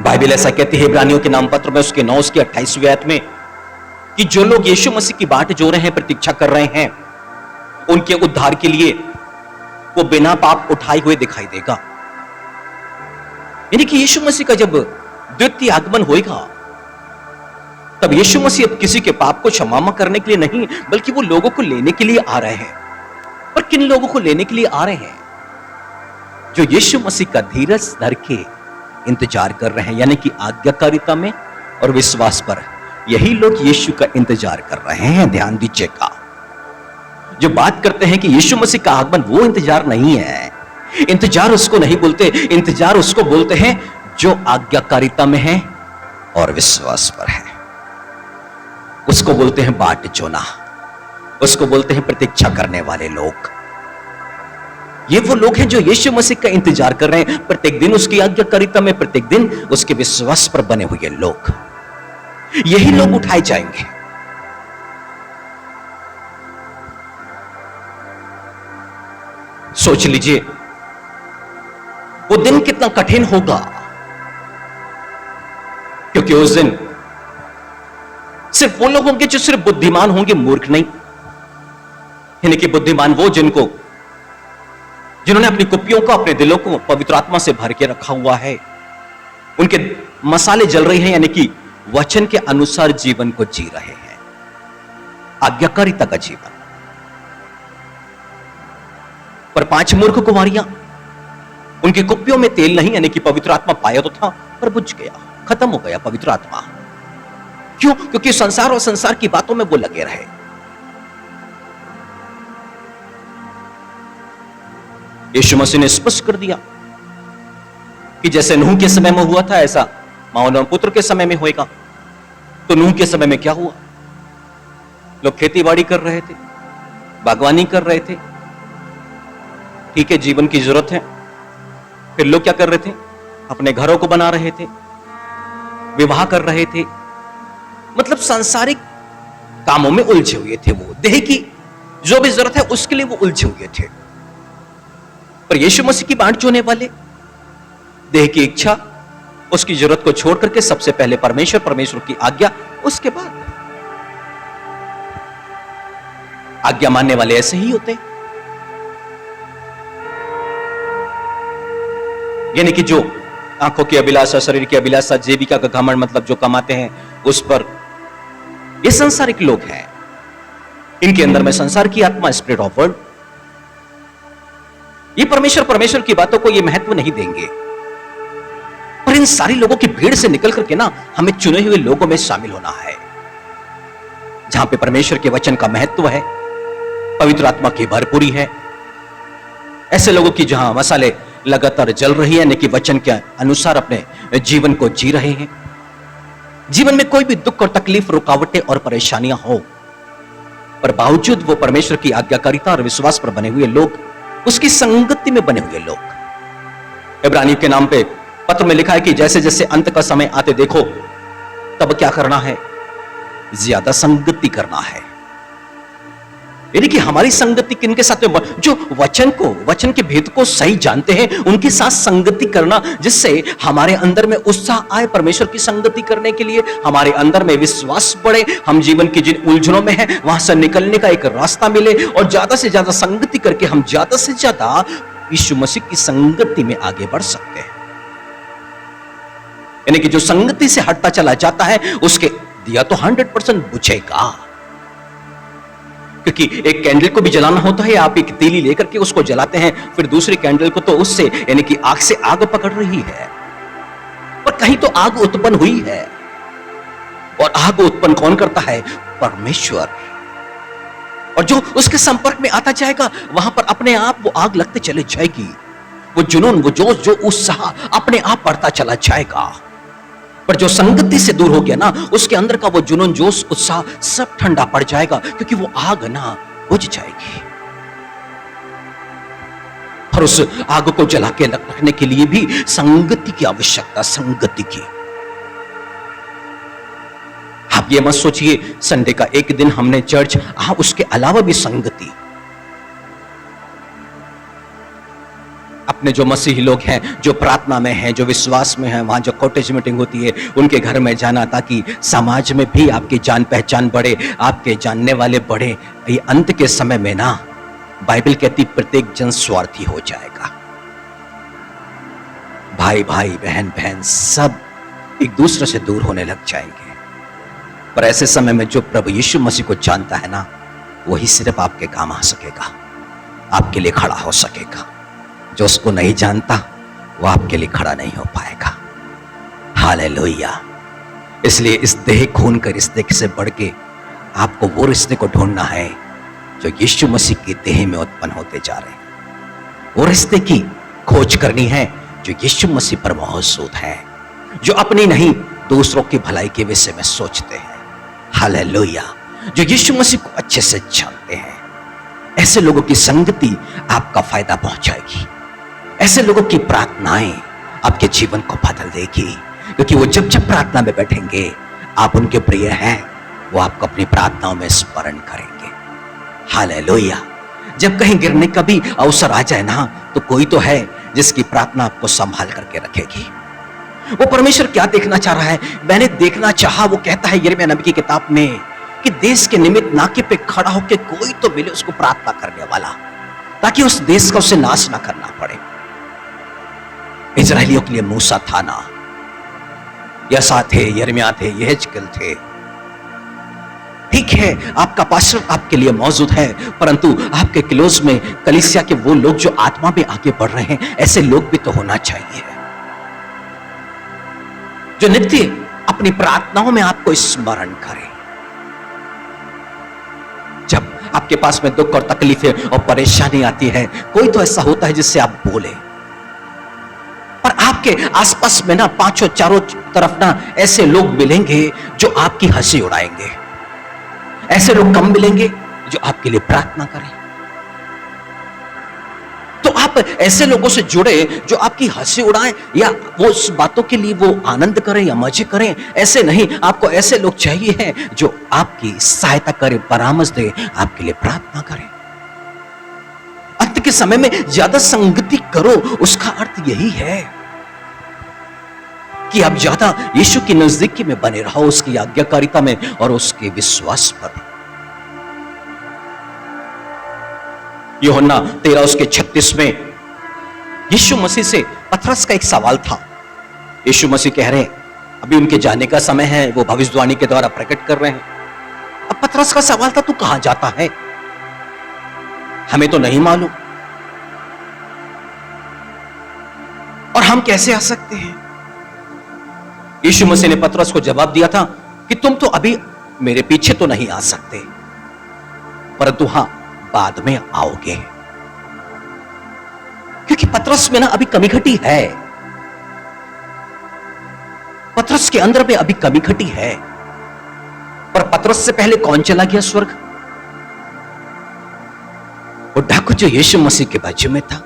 बाइबल ऐसा कहती है इब्रानियों के नाम पत्र में उसके 9 उसके 28वें आयत में कि जो लोग यीशु मसीह की बाट जो रहे हैं, प्रतीक्षा कर रहे हैं, उनके उद्धार के लिए वो बिना पाप उठाए हुए दिखाई देगा। यानी कि यीशु मसीह का जब द्वितीय आगमन होएगा, तब यीशु मसीह अब किसी के पाप को क्षमा करने के लिए नहीं, बल्कि वो लोगों को लेने के लिए आ रहे हैं। और किन लोगों को लेने के लिए आ रहे हैं? जो यीशु मसीह का धीरज धर के इंतजार कर रहे हैं, यानी कि आज्ञाकारिता में और विश्वास पर। यही लोग यीशु का इंतजार कर रहे हैं। ध्यान दीजिएगा, जो बात करते हैं कि यीशु मसीह का आगमन, वो इंतजार नहीं है। इंतजार उसको नहीं बोलते, इंतजार उसको बोलते हैं जो आज्ञाकारिता में है और विश्वास पर है। उसको बोलते हैं बाट जोना, उसको बोलते हैं प्रतीक्षा करने वाले लोग। ये वो लोग हैं जो यीशु मसीह का इंतजार कर रहे हैं, प्रत्येक दिन उसकी आज्ञाकारिता में, प्रत्येक दिन उसके विश्वास पर बने हुए लोग। यही लोग उठाए जाएंगे। सोच लीजिए वो दिन कितना कठिन होगा, क्योंकि उस दिन सिर्फ वो लोग होंगे जो सिर्फ बुद्धिमान होंगे, मूर्ख नहीं। यानी कि बुद्धिमान वो जिन्होंने अपनी कुप्पियों को, अपने दिलों को पवित्र आत्मा से भर के रखा हुआ है। उनके मसाले जल रहे हैं, यानी कि वचन के अनुसार जीवन को जी रहे हैं, आज्ञाकारिता का जीवन। पर 5 मूर्ख कुमारियां, उनकी कुप्पियों में तेल नहीं, यानी कि पवित्र आत्मा पाया तो था पर बुझ गया, खत्म हो गया पवित्र आत्मा। क्यों? क्योंकि संसार और संसार की बातों में वो लगे रहे। यीशु मसीह ने स्पष्ट कर दिया कि जैसे नूह के समय में हुआ था, ऐसा मानव पुत्र के समय में होएगा। तो नूह के समय में क्या हुआ? लोग खेती बाड़ी कर रहे थे, बागवानी कर रहे थे, ठीक है, जीवन की जरूरत है। फिर लोग क्या कर रहे थे? अपने घरों को बना रहे थे, विवाह कर रहे थे। मतलब सांसारिक कामों में उलझे हुए थे। वो देह की जो भी जरूरत है उसके लिए वो उलझे हुए थे। पर यीशु मसीह की बांट जोने वाले देह की इच्छा, उसकी जरूरत को छोड़ करके सबसे पहले परमेश्वर, परमेश्वर की आज्ञा, उसके बाद आज्ञा मानने वाले ऐसे ही होते हैं। यानी कि जो आंखों की अभिलाषा, शरीर की अभिलाषा, जीविका का घमंड, मतलब जो कमाते हैं उस पर, ये संसारिक लोग हैं। इनके अंदर में संसार की आत्मा, स्पिरिट ऑफ वर्ल्ड, ये परमेश्वर की बातों को ये महत्व नहीं देंगे। पर इन सारी लोगों की भीड़ से निकल करके ना हमें चुने हुए लोगों में शामिल होना है, जहां पे परमेश्वर के वचन का महत्व है, पवित्र आत्मा की भरपूरी है। ऐसे लोगों की जहां मसाले लगातार जल रही है, यानी कि वचन के अनुसार अपने जीवन को जी रहे हैं। जीवन में कोई भी दुख और तकलीफ, रुकावटें और परेशानियां हो, पर बावजूद वो परमेश्वर की आज्ञाकारिता और विश्वास पर बने हुए लोग, उसकी संगति में बने हुए लोग। इब्रानियों के नाम पे पत्र में लिखा है कि जैसे जैसे अंत का समय आते देखो, तब क्या करना है? ज्यादा संगति करना है। यानी कि हमारी संगति किनके साथ में? जो वचन के भेद को सही जानते हैं, उनके साथ संगति करना, जिससे हमारे अंदर में उत्साह आए परमेश्वर की संगति करने के लिए, हमारे अंदर में विश्वास बढ़े, हम जीवन की जिन उलझनों में हैं वहां से निकलने का एक रास्ता मिले, और ज्यादा से ज्यादा संगति करके हम ज्यादा से ज्यादा यीशु मसीह की संगति में आगे बढ़ सकते हैं। यानी कि जो संगति से हटता चला जाता है, उसके दिया तो 100% बुझेगा। क्योंकि एक कैंडल को भी जलाना होता है, आप एक तीली लेकर के उसको जलाते हैं, फिर दूसरी कैंडल को तो उससे, यानी कि आग से आग पकड़ रही है, पर कहीं तो आग उत्पन्न हुई है। और आग उत्पन्न कौन करता है? परमेश्वर। और जो उसके संपर्क में आता जाएगा, वहां पर अपने आप वो आग लगते चले जाएगी। वो जुनून, वो जोश, जो उत्साह अपने आप बढ़ता चला जाएगा। पर जो संगति से दूर हो गया ना, उसके अंदर का वो जुनून, जोश, उत्साह सब ठंडा पड़ जाएगा, क्योंकि वो आग ना बुझ जाएगी। और उस आग को जला के रखने के लिए भी संगति की आवश्यकता, संगति की। आप ये मत सोचिए संडे का एक दिन हमने चर्च, उसके अलावा भी संगति। अपने जो मसीही लोग हैं, जो प्रार्थना में हैं, जो विश्वास में हैं, वहां जो कॉटेज मीटिंग होती है, उनके घर में जाना, ताकि समाज में भी आपकी जान पहचान बढ़े, आपके जानने वाले बढ़े। ये अंत के समय में ना, बाइबल कहती प्रत्येक जन स्वार्थी हो जाएगा। भाई भाई, बहन बहन, सब एक दूसरे से दूर होने लग जाएंगे। पर ऐसे समय में जो प्रभु यीशु मसीह को जानता है ना, वही सिर्फ आपके काम आ सकेगा, आपके लिए खड़ा हो सकेगा। जो उसको नहीं जानता, वो आपके लिए खड़ा नहीं हो पाएगा। हालेलुया। इसलिए इस देह खून के रिश्ते से बढ़ के आपको वो रिश्ते को ढूंढना है जो यीशु मसीह की देह में उत्पन्न होते जा रहे हैं। वो रिश्ते की खोज करनी है जो यीशु मसीह पर मौजूद है, जो अपनी नहीं दूसरों की भलाई के विषय में सोचते हैं। हालेलुया। जो यीशु मसीह को अच्छे से जानते हैं। ऐसे लोगों की संगति आपका फायदा पहुंचाएगी। ऐसे लोगों की प्रार्थनाएं आपके जीवन को बदल देगी, क्योंकि वो जब जब प्रार्थना में बैठेंगे, आप उनके प्रिय हैं, वो आपको अपनी प्रार्थनाओं में स्मरण करेंगे। हालेलुया। जब कहीं गिरने का भी अवसर आ जाए ना, तो कोई तो है जिसकी प्रार्थना आपको संभाल करके रखेगी। वो परमेश्वर क्या देखना चाह रहा है? मैंने देखना चाहा, वो कहता है यिर्मयाह नबी की किताब में, कि देश के निमित्त नाके पे खड़ा होकर कोई तो मिले उसको प्रार्थना करने वाला, ताकि उस देश का उसे नाश ना करना पड़े। इजरायलियों के लिए मूसा था ना, यशा थे, यिर्मयाह थे, यहेजकेल थे। ठीक है, आपका पास्टर आपके लिए मौजूद है, परंतु आपके क्लोज में कलीसिया के वो लोग जो आत्मा में आगे बढ़ रहे हैं, ऐसे लोग भी तो होना चाहिए, जो नित्य अपनी प्रार्थनाओं में आपको स्मरण करें। जब आपके पास में दुख और तकलीफें और परेशानी आती है, कोई तो ऐसा होता है जिससे आप बोले, पर आपके आसपास में ना पांचों चारों तरफ ना ऐसे लोग मिलेंगे जो आपकी हंसी उड़ाएंगे। ऐसे लोग कम मिलेंगे जो आपके लिए प्रार्थना करें। तो आप ऐसे लोगों से जुड़े जो आपकी हंसी उड़ाएं या वो उस बातों के लिए वो आनंद करें या मजे करें, ऐसे नहीं। आपको ऐसे लोग चाहिए हैं जो आपकी सहायता करें, परामर्श दे, आपके लिए प्रार्थना करें। अंत के समय में ज्यादा संगति करो, उसका अर्थ यही है कि आप ज्यादा यीशु की नजदीकी में बने रहो, उसकी आज्ञाकारिता में और उसके विश्वास पर। यूहन्ना 13:36 में यीशु मसीह से पतरस का एक सवाल था। यीशु मसीह कह रहे हैं अभी उनके जाने का समय है, वो भविष्यवाणी के द्वारा प्रकट कर रहे हैं। अब पतरस का सवाल था, तू कहां जाता है? हमें तो नहीं मालूम और हम कैसे आ सकते हैं? यीशु मसीह ने पतरस को जवाब दिया था कि तुम तो अभी मेरे पीछे तो नहीं आ सकते, परंतु हां, बाद में आओगे। क्योंकि पतरस में ना अभी कमी घटी है, पतरस के अंदर में अभी कमी घटी है। पर पतरस से पहले कौन चला गया स्वर्ग? वो डाकू जो यीशु मसीह के बाजू में था।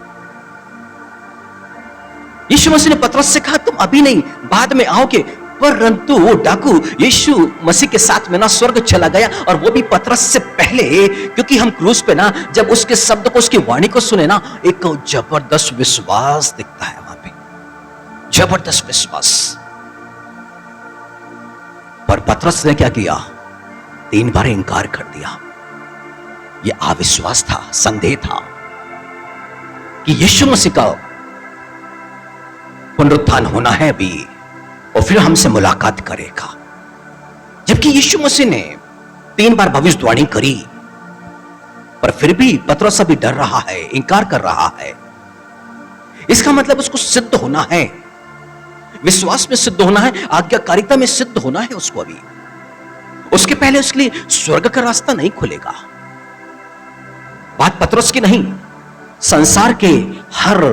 यीशु मसीह ने पतरस से कहा तुम अभी नहीं, बाद में आओगे। परंतु वो डाकू यीशु मसीह के साथ में ना स्वर्ग चला गया, और वो भी पतरस से पहले। क्योंकि हम क्रूस पे ना जब उसके शब्द को, उसकी वाणी को सुने ना, एक जबरदस्त विश्वास दिखता है वहां पे, जबरदस्त विश्वास। पर पतरस ने क्या किया? 3 बार इंकार कर दिया। यह अविश्वास था, संदेह था कि यीशु मसीह का पुनरुत्थान होना है अभी और फिर हमसे मुलाकात करेगा। जबकि यीशु मसीह ने 3 बार भविष्यवाणी करी, पर फिर भी पतरस अभी डर रहा है, इंकार कर रहा है। इसका मतलब उसको सिद्ध होना है, विश्वास में सिद्ध होना है, आज्ञाकारिता में सिद्ध होना है उसको अभी। उसके पहले उसके लिए स्वर्ग का रास्ता नहीं खुलेगा। बात पतरस की नहीं, संसार के हर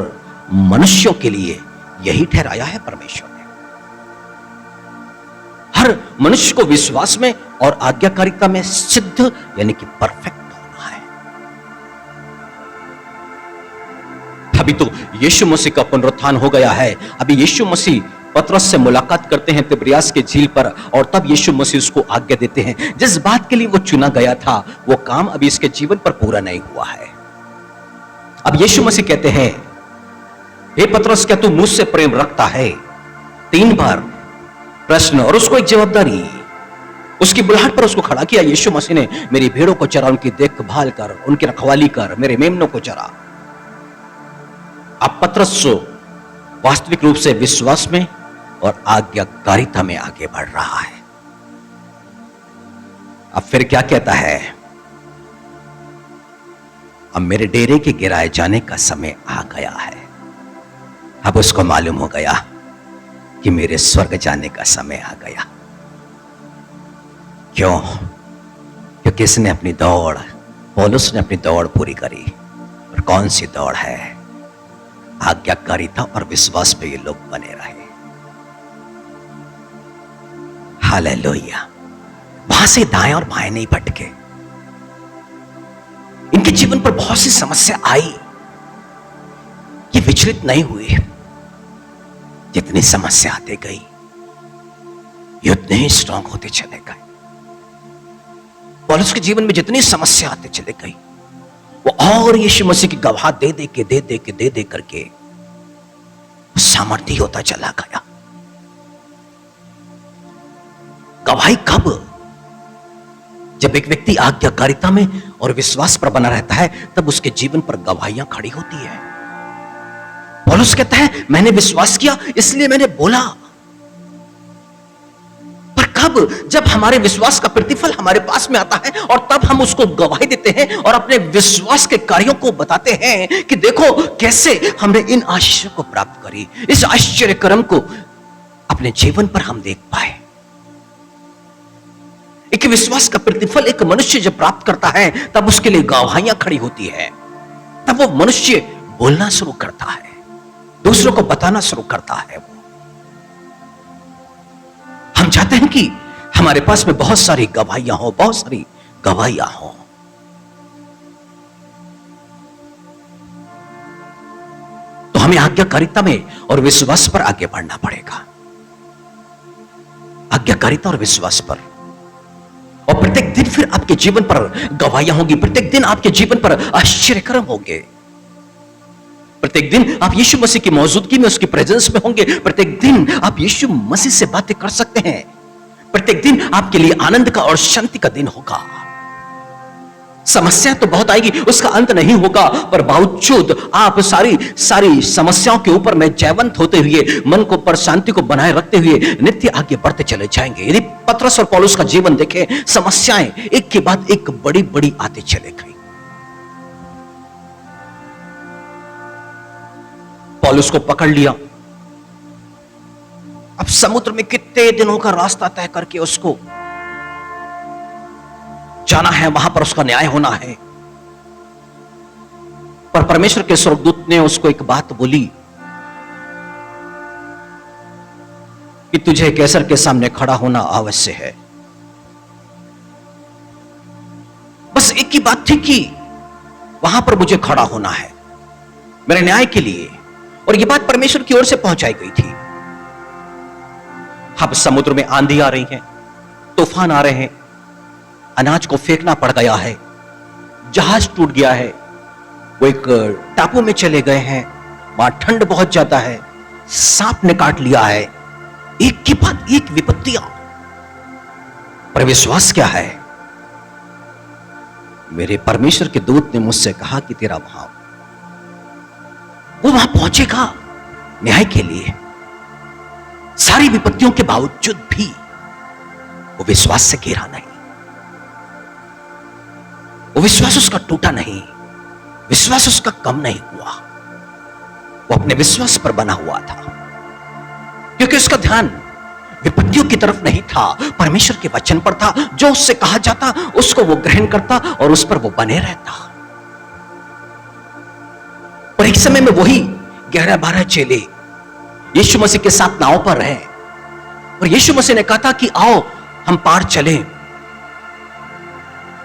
मनुष्यों के लिए यही ठहराया है परमेश्वर ने। हर मनुष्य को विश्वास में और आज्ञाकारिता में सिद्ध यानी कि परफेक्ट होना है। अभी तो यीशु मसीह का पुनरुत्थान हो गया है। अभी यीशु मसीह पतरस से मुलाकात करते हैं तिब्रियास के झील पर, और तब यीशु मसीह उसको आज्ञा देते हैं। जिस बात के लिए वो चुना गया था वो काम अभी इसके जीवन पर पूरा नहीं हुआ है। अब यीशु मसीह कहते हैं हे पतरस, क्या तू मुझसे प्रेम रखता है? 3 बार प्रश्न और उसको एक जवाबदारी। उसकी बुलाहट पर उसको खड़ा किया। यीशु मसीह ने मेरी भेड़ों को चरा, उनकी देखभाल कर, उनकी रखवाली कर, मेरे मेमनों को चरा। अब पतरस वास्तविक रूप से विश्वास में और आज्ञाकारिता में आगे बढ़ रहा है। अब फिर क्या कहता है? अब मेरे डेरे के गिराए जाने का समय आ गया है। अब उसको मालूम हो गया कि मेरे स्वर्ग जाने का समय आ गया। क्यों? क्योंकि इसने अपनी दौड़, पौलुस ने अपनी दौड़ पूरी करी। और कौन सी दौड़ है? आज्ञाकारिता और विश्वास पे ये लोग बने रहे। हालेलुया। वहां से दाएं और बाएं नहीं भटके। इनके जीवन पर बहुत सी समस्या आई, ये विचलित नहीं हुए। जितनी समस्या आती गई ये उतने ही स्ट्रांग होते चले गए। पौलुस के जीवन में जितनी समस्या आते चले गई वो और यीशु मसीह की गवाह दे दे करके सामर्थ्य होता चला गया। गवाही कब? जब एक व्यक्ति आज्ञाकारिता में और विश्वास पर बना रहता है तब उसके जीवन पर गवाहियां खड़ी होती है। पौलुस कहता है मैंने विश्वास किया इसलिए मैंने बोला। पर कब? जब हमारे विश्वास का प्रतिफल हमारे पास में आता है और तब हम उसको गवाही देते हैं और अपने विश्वास के कार्यों को बताते हैं कि देखो कैसे हमने इन आशीषों को प्राप्त करी। इस आश्चर्य कर्म को अपने जीवन पर हम देख पाए। एक विश्वास का प्रतिफल एक मनुष्य जब प्राप्त करता है तब उसके लिए गवाहियां खड़ी होती है। तब वो मनुष्य बोलना शुरू करता है, दूसरों को बताना शुरू करता है। वो हम चाहते हैं कि हमारे पास में बहुत सारी गवाहियां हो, बहुत सारी गवाहियां हो। हमें आज्ञाकारिता में और विश्वास पर आगे बढ़ना पड़ेगा। आज्ञाकारिता और विश्वास पर। और प्रत्येक दिन फिर आपके जीवन पर गवाहियां होंगी, प्रत्येक दिन आपके जीवन पर आश्चर्यक्रम होंगे। प्रत्येक दिन आप यीशु मसीह की मौजूदगी में, उसकी प्रेजेंस में होंगे। प्रत्येक दिन आप यीशु मसीह से बातें कर सकते हैं। प्रत्येक दिन आपके लिए आनंद का और शांति का दिन होगा। समस्या तो बहुत आएगी, उसका अंत नहीं होगा, पर बावजूद आप सारी समस्याओं के ऊपर में जयवंत होते हुए, मन को पर शांति को बनाए रखते हुए नित्य आगे बढ़ते चले जाएंगे। यदि पतरस और पौलुस का जीवन देखें, समस्याएं एक के बाद एक बड़ी बड़ी आती चले गई। पौलुस को पकड़ लिया, अब समुद्र में कितने दिनों का रास्ता तय करके उसको जाना है, वहां पर उसका न्याय होना है। पर परमेश्वर के स्वर्गदूत ने उसको एक बात बोली कि तुझे कैसर के सामने खड़ा होना आवश्यक है। बस एक ही बात थी कि वहां पर मुझे खड़ा होना है मेरे न्याय के लिए, और यह बात परमेश्वर की ओर से पहुंचाई गई थी। अब समुद्र में आंधी आ रही है, तूफान आ रहे हैं, अनाज को फेंकना पड़ गया है, जहाज टूट गया है, वो एक टापू में चले गए हैं, वहां ठंड बहुत ज्यादा है, सांप ने काट लिया है, एक के बाद एक विपत्तियां। पर विश्वास क्या है? मेरे परमेश्वर के दूत ने मुझसे कहा कि तेरा भाव वो वहां पहुंचेगा न्याय के लिए। सारी विपत्तियों के बावजूद भी वो विश्वास से गिरा नहीं, वो विश्वास उसका टूटा नहीं, विश्वास उसका कम नहीं हुआ। वो अपने विश्वास पर बना हुआ था, क्योंकि उसका ध्यान विपत्तियों की तरफ नहीं था, परमेश्वर के वचन पर था। जो उससे कहा जाता उसको वो ग्रहण करता और उस पर वो बने रहता। पर एक समय में वही 11-12 चेले यीशु मसीह के साथ नाव पर रहे, और यीशु मसीह ने कहा था कि आओ हम पार चलें।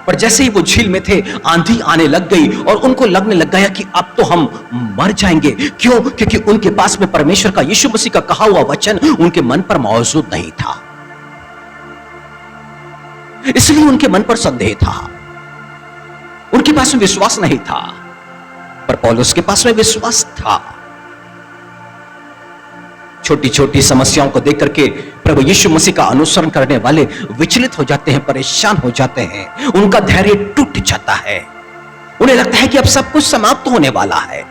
पर जैसे ही वो झील में थे, आंधी आने लग गई और उनको लगने लग गया कि अब तो हम मर जाएंगे। क्यों? क्योंकि उनके पास में परमेश्वर का, यीशु मसीह का कहा हुआ वचन उनके मन पर मौजूद नहीं था। इसलिए उनके मन पर संदेह था, उनके पास में विश्वास नहीं था। पर पौलुस के पास में विश्वास था। छोटी छोटी समस्याओं को देख करके प्रभु यीशु मसीह का अनुसरण करने वाले विचलित हो जाते हैं, परेशान हो जाते हैं, उनका धैर्य टूट जाता है। उन्हें लगता है कि अब सब कुछ समाप्त होने वाला है।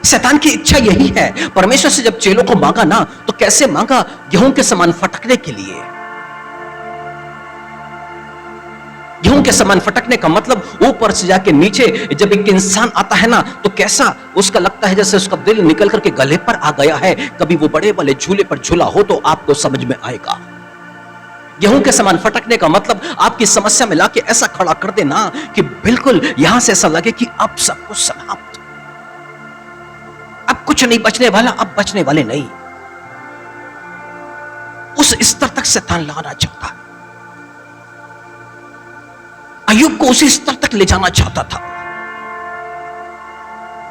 शैतान की इच्छा यही है। परमेश्वर से जब चेलों को मांगा ना, तो कैसे मांगा? गेहूं के समान फटकने के लिए। गेहूं के समान फटकने का मतलब ऊपर से जाके नीचे जब एक इंसान आता है ना, तो कैसा उसका लगता है जैसे उसका दिल निकल करके गले पर आ गया है। कभी वो बड़े वाले झूले पर झूला हो तो आपको समझ में आएगा। गेहूं के समान फटकने का मतलब आपकी समस्या में लाके ऐसा खड़ा कर देना कि बिल्कुल यहां से ऐसा लगे कि अब सब कुछ समाप्त, अब कुछ नहीं बचने वाला, अब बचने वाले नहीं। उस स्तर तक शैतान लाना चाहता है। अय्यूब को उसी स्तर तक ले जाना चाहता था।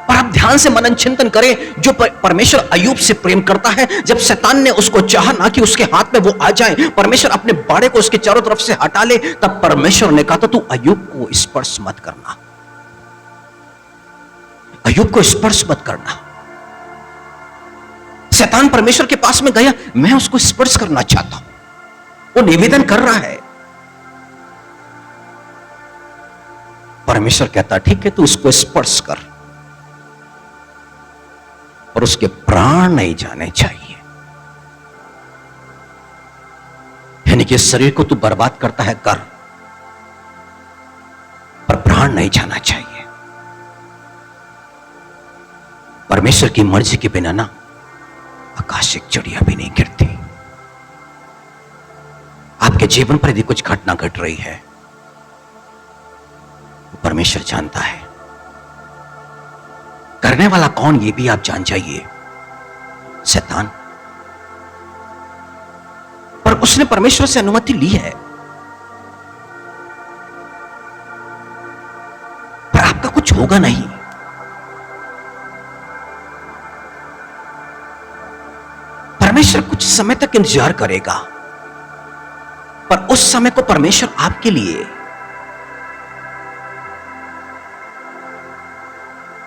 पर आप ध्यान से मनन चिंतन करें, जो परमेश्वर अय्यूब से प्रेम करता है, जब शैतान ने उसको चाहा ना कि उसके हाथ में वो आ जाए, परमेश्वर अपने बाड़े को उसके चारों तरफ से हटा ले, तब परमेश्वर ने कहा था तू अय्यूब को स्पर्श मत करना, अय्यूब को स्पर्श मत करना। शैतान परमेश्वर के पास में गया, मैं उसको स्पर्श करना चाहता हूं। वो निवेदन कर रहा है, परमेश्वर कहता ठीक है तू उसको स्पर्श कर, और उसके प्राण नहीं जाने चाहिए। यानी कि शरीर को तू बर्बाद करता है कर, पर प्राण नहीं जाना चाहिए। परमेश्वर की मर्जी के बिना ना आकाशिक चिड़िया भी नहीं गिरती। आपके जीवन पर यदि कुछ घटना घट रही है, परमेश्वर जानता है। करने वाला कौन ये भी आप जान जाइए, शैतान। पर उसने परमेश्वर से अनुमति ली है। पर आपका कुछ होगा नहीं, समय तक इंतजार करेगा, पर उस समय को परमेश्वर आपके लिए,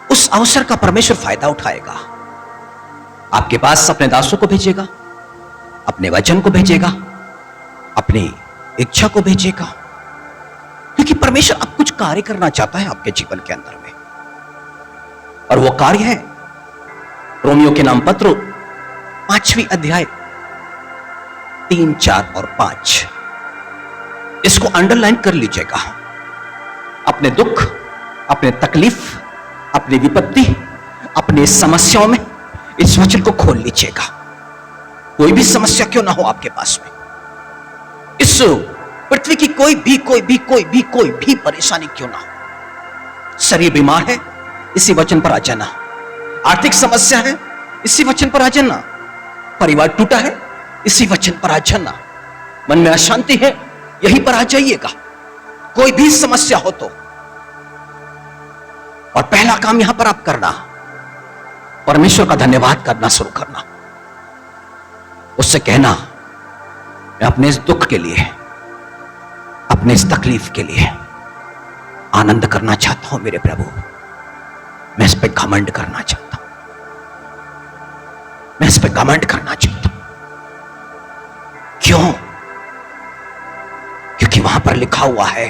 उस अवसर का परमेश्वर फायदा उठाएगा। आपके पास अपने दासों को भेजेगा, अपने वचन को भेजेगा, अपनी इच्छा को भेजेगा, क्योंकि परमेश्वर अब कुछ कार्य करना चाहता है आपके जीवन के अंदर में। और वो कार्य है रोमियो के नाम पत्र 5वीं अध्याय 3, 4 और 5। इसको अंडरलाइन कर लीजिएगा। अपने दुख, अपने तकलीफ, अपनी विपत्ति, अपनी समस्याओं में इस वचन को खोल लीजिएगा। कोई भी समस्या क्यों ना हो आपके पास में, इस पृथ्वी की कोई भी परेशानी क्यों ना हो, शरीर बीमार है, इसी वचन पर आ जाना। आर्थिक समस्या है, इसी वचन पर आ जाना। परिवार टूटा है, इसी वचन पर आ जाना। मन में अशांति है, यहीं पर आ जाइएगा। कोई भी समस्या हो तो, और पहला काम यहां पर आप करना, परमेश्वर का धन्यवाद करना शुरू करना। उससे कहना, मैं अपने इस दुख के लिए, अपने इस तकलीफ के लिए आनंद करना चाहता हूं मेरे प्रभु। मैं इस पे घमंड करना चाहता हूं, मैं इस पे घमंड करना चाहता हूं। क्यों? क्योंकि वहां पर लिखा हुआ है,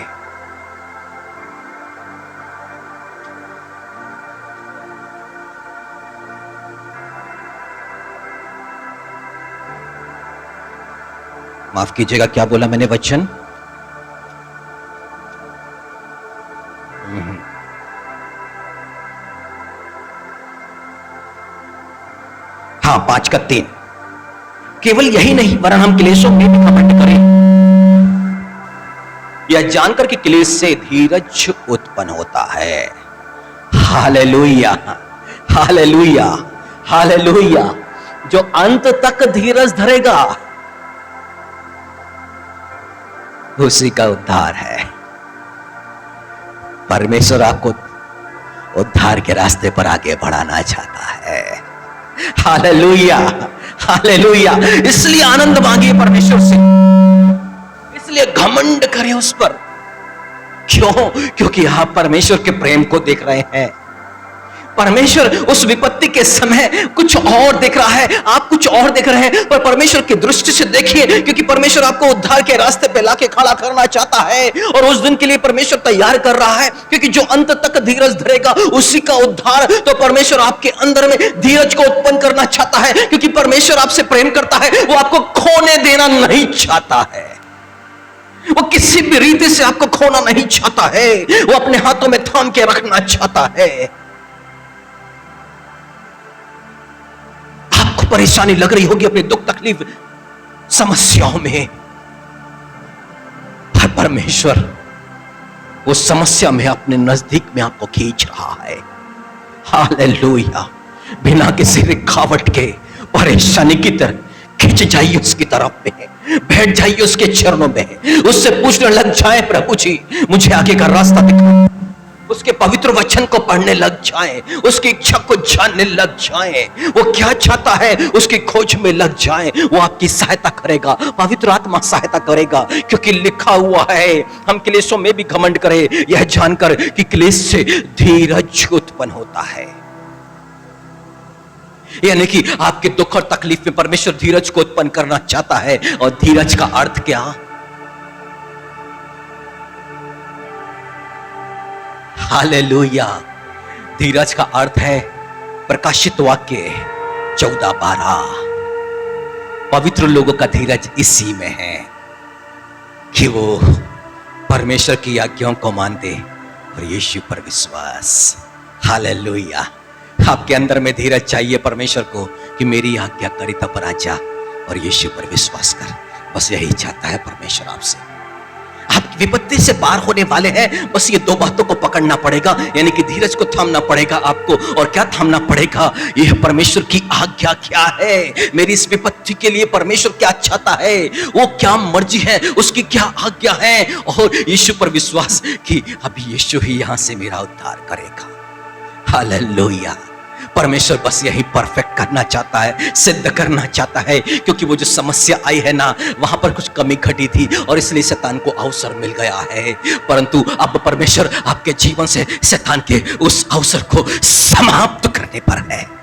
माफ कीजिएगा, क्या बोला मैंने वचन? हाँ, 5:3। केवल यही नहीं, वरन हम क्लेशों में भी घमंड करें, यह जानकर कि क्लेश से धीरज उत्पन्न होता है। Hallelujah, hallelujah, hallelujah. जो अंत तक धीरज धरेगा उसी का उद्धार है। परमेश्वर आपको उद्धार के रास्ते पर आगे बढ़ाना चाहता है। Hallelujah, hallelujah. इसलिए आनंद मांगिए परमेश्वर से, इसलिए घमंड करें उस पर। क्यों? क्योंकि आप परमेश्वर के प्रेम को देख रहे हैं। परमेश्वर उस विपत्ति के समय कुछ और देख रहा है, आप कुछ और देख रहे हैं, पर परमेश्वर की दृष्टि से देखिए, क्योंकि परमेश्वर आपको उद्धार के रास्ते पे लाके खड़ा करना चाहता है, और उस दिन के लिए परमेश्वर तैयार कर रहा है। क्योंकि जो अंत तक धीरज धरेगा उसी का उद्धार। तो परमेश्वर आपके अंदर में धीरज को उत्पन्न करना चाहता है, क्योंकि परमेश्वर आपसे प्रेम करता है। वो आपको खोने देना नहीं चाहता है, वो किसी भी रीति से आपको खोना नहीं चाहता है, वो अपने हाथों में थाम के रखना चाहता है। आपको परेशानी लग रही होगी अपनी दुख तकलीफ समस्याओं में, पर परमेश्वर वो समस्या में अपने नजदीक में आपको खींच रहा है। हालेलुया। बिना किसी रुकावट के परेशानी की तरह खींच जाइए उसकी तरफ में, बैठ जाइए उसके चरणों में, उससे पूछने लग जाए, प्रभु जी मुझे आगे का रास्ता दिखाओ। उसके पवित्र वचन को पढ़ने लग जाएं, उसकी इच्छा को जानने लग जाएं, वो क्या चाहता है उसकी खोज में लग जाएं। वो आपकी सहायता करेगा, पवित्र आत्मा सहायता करेगा, क्योंकि लिखा हुआ है हम क्लेशों में भी घमंड करें, यह जानकर कि क्लेश से धीरज उत्पन्न होता है। यानी कि आपके दुख और तकलीफ में परमेश्वर धीरज को उत्पन्न करना चाहता है। और धीरज का अर्थ क्या? हालेलुया। धीरज का अर्थ है प्रकाशित वाक्य 14:12। पवित्र लोगों का धीरज इसी में है कि वो परमेश्वर की आज्ञाओं को मानते और यीशु पर विश्वास। हालेलुया। आपके अंदर में धीरज चाहिए परमेश्वर को कि मेरी आज्ञाकारिता पर आ जा और यीशु पर विश्वास कर। बस यही चाहता है परमेश्वर आपसे। आप विपत्ति से पार होने वाले हैं, बस ये दो बातों को पकड़ना पड़ेगा, यानी कि धीरज को थामना पड़ेगा आपको। और क्या थामना पड़ेगा? यह परमेश्वर की आज्ञा क्या है, मेरी इस विपत्ति के लिए परमेश्वर क्या चाहता है, वो क्या मर्जी है, उसकी क्या आज्ञा है, और यीशु पर विश्वास कि अभी यीशु ही यहां से मेरा उद्धार करेगा। हालेलुया। परमेश्वर बस यही परफेक्ट करना चाहता है, सिद्ध करना चाहता है, क्योंकि वो जो समस्या आई है ना, वहां पर कुछ कमी घटी थी और इसलिए शैतान को अवसर मिल गया है। परंतु अब परमेश्वर आपके जीवन से शैतान के उस अवसर को समाप्त करने पर है।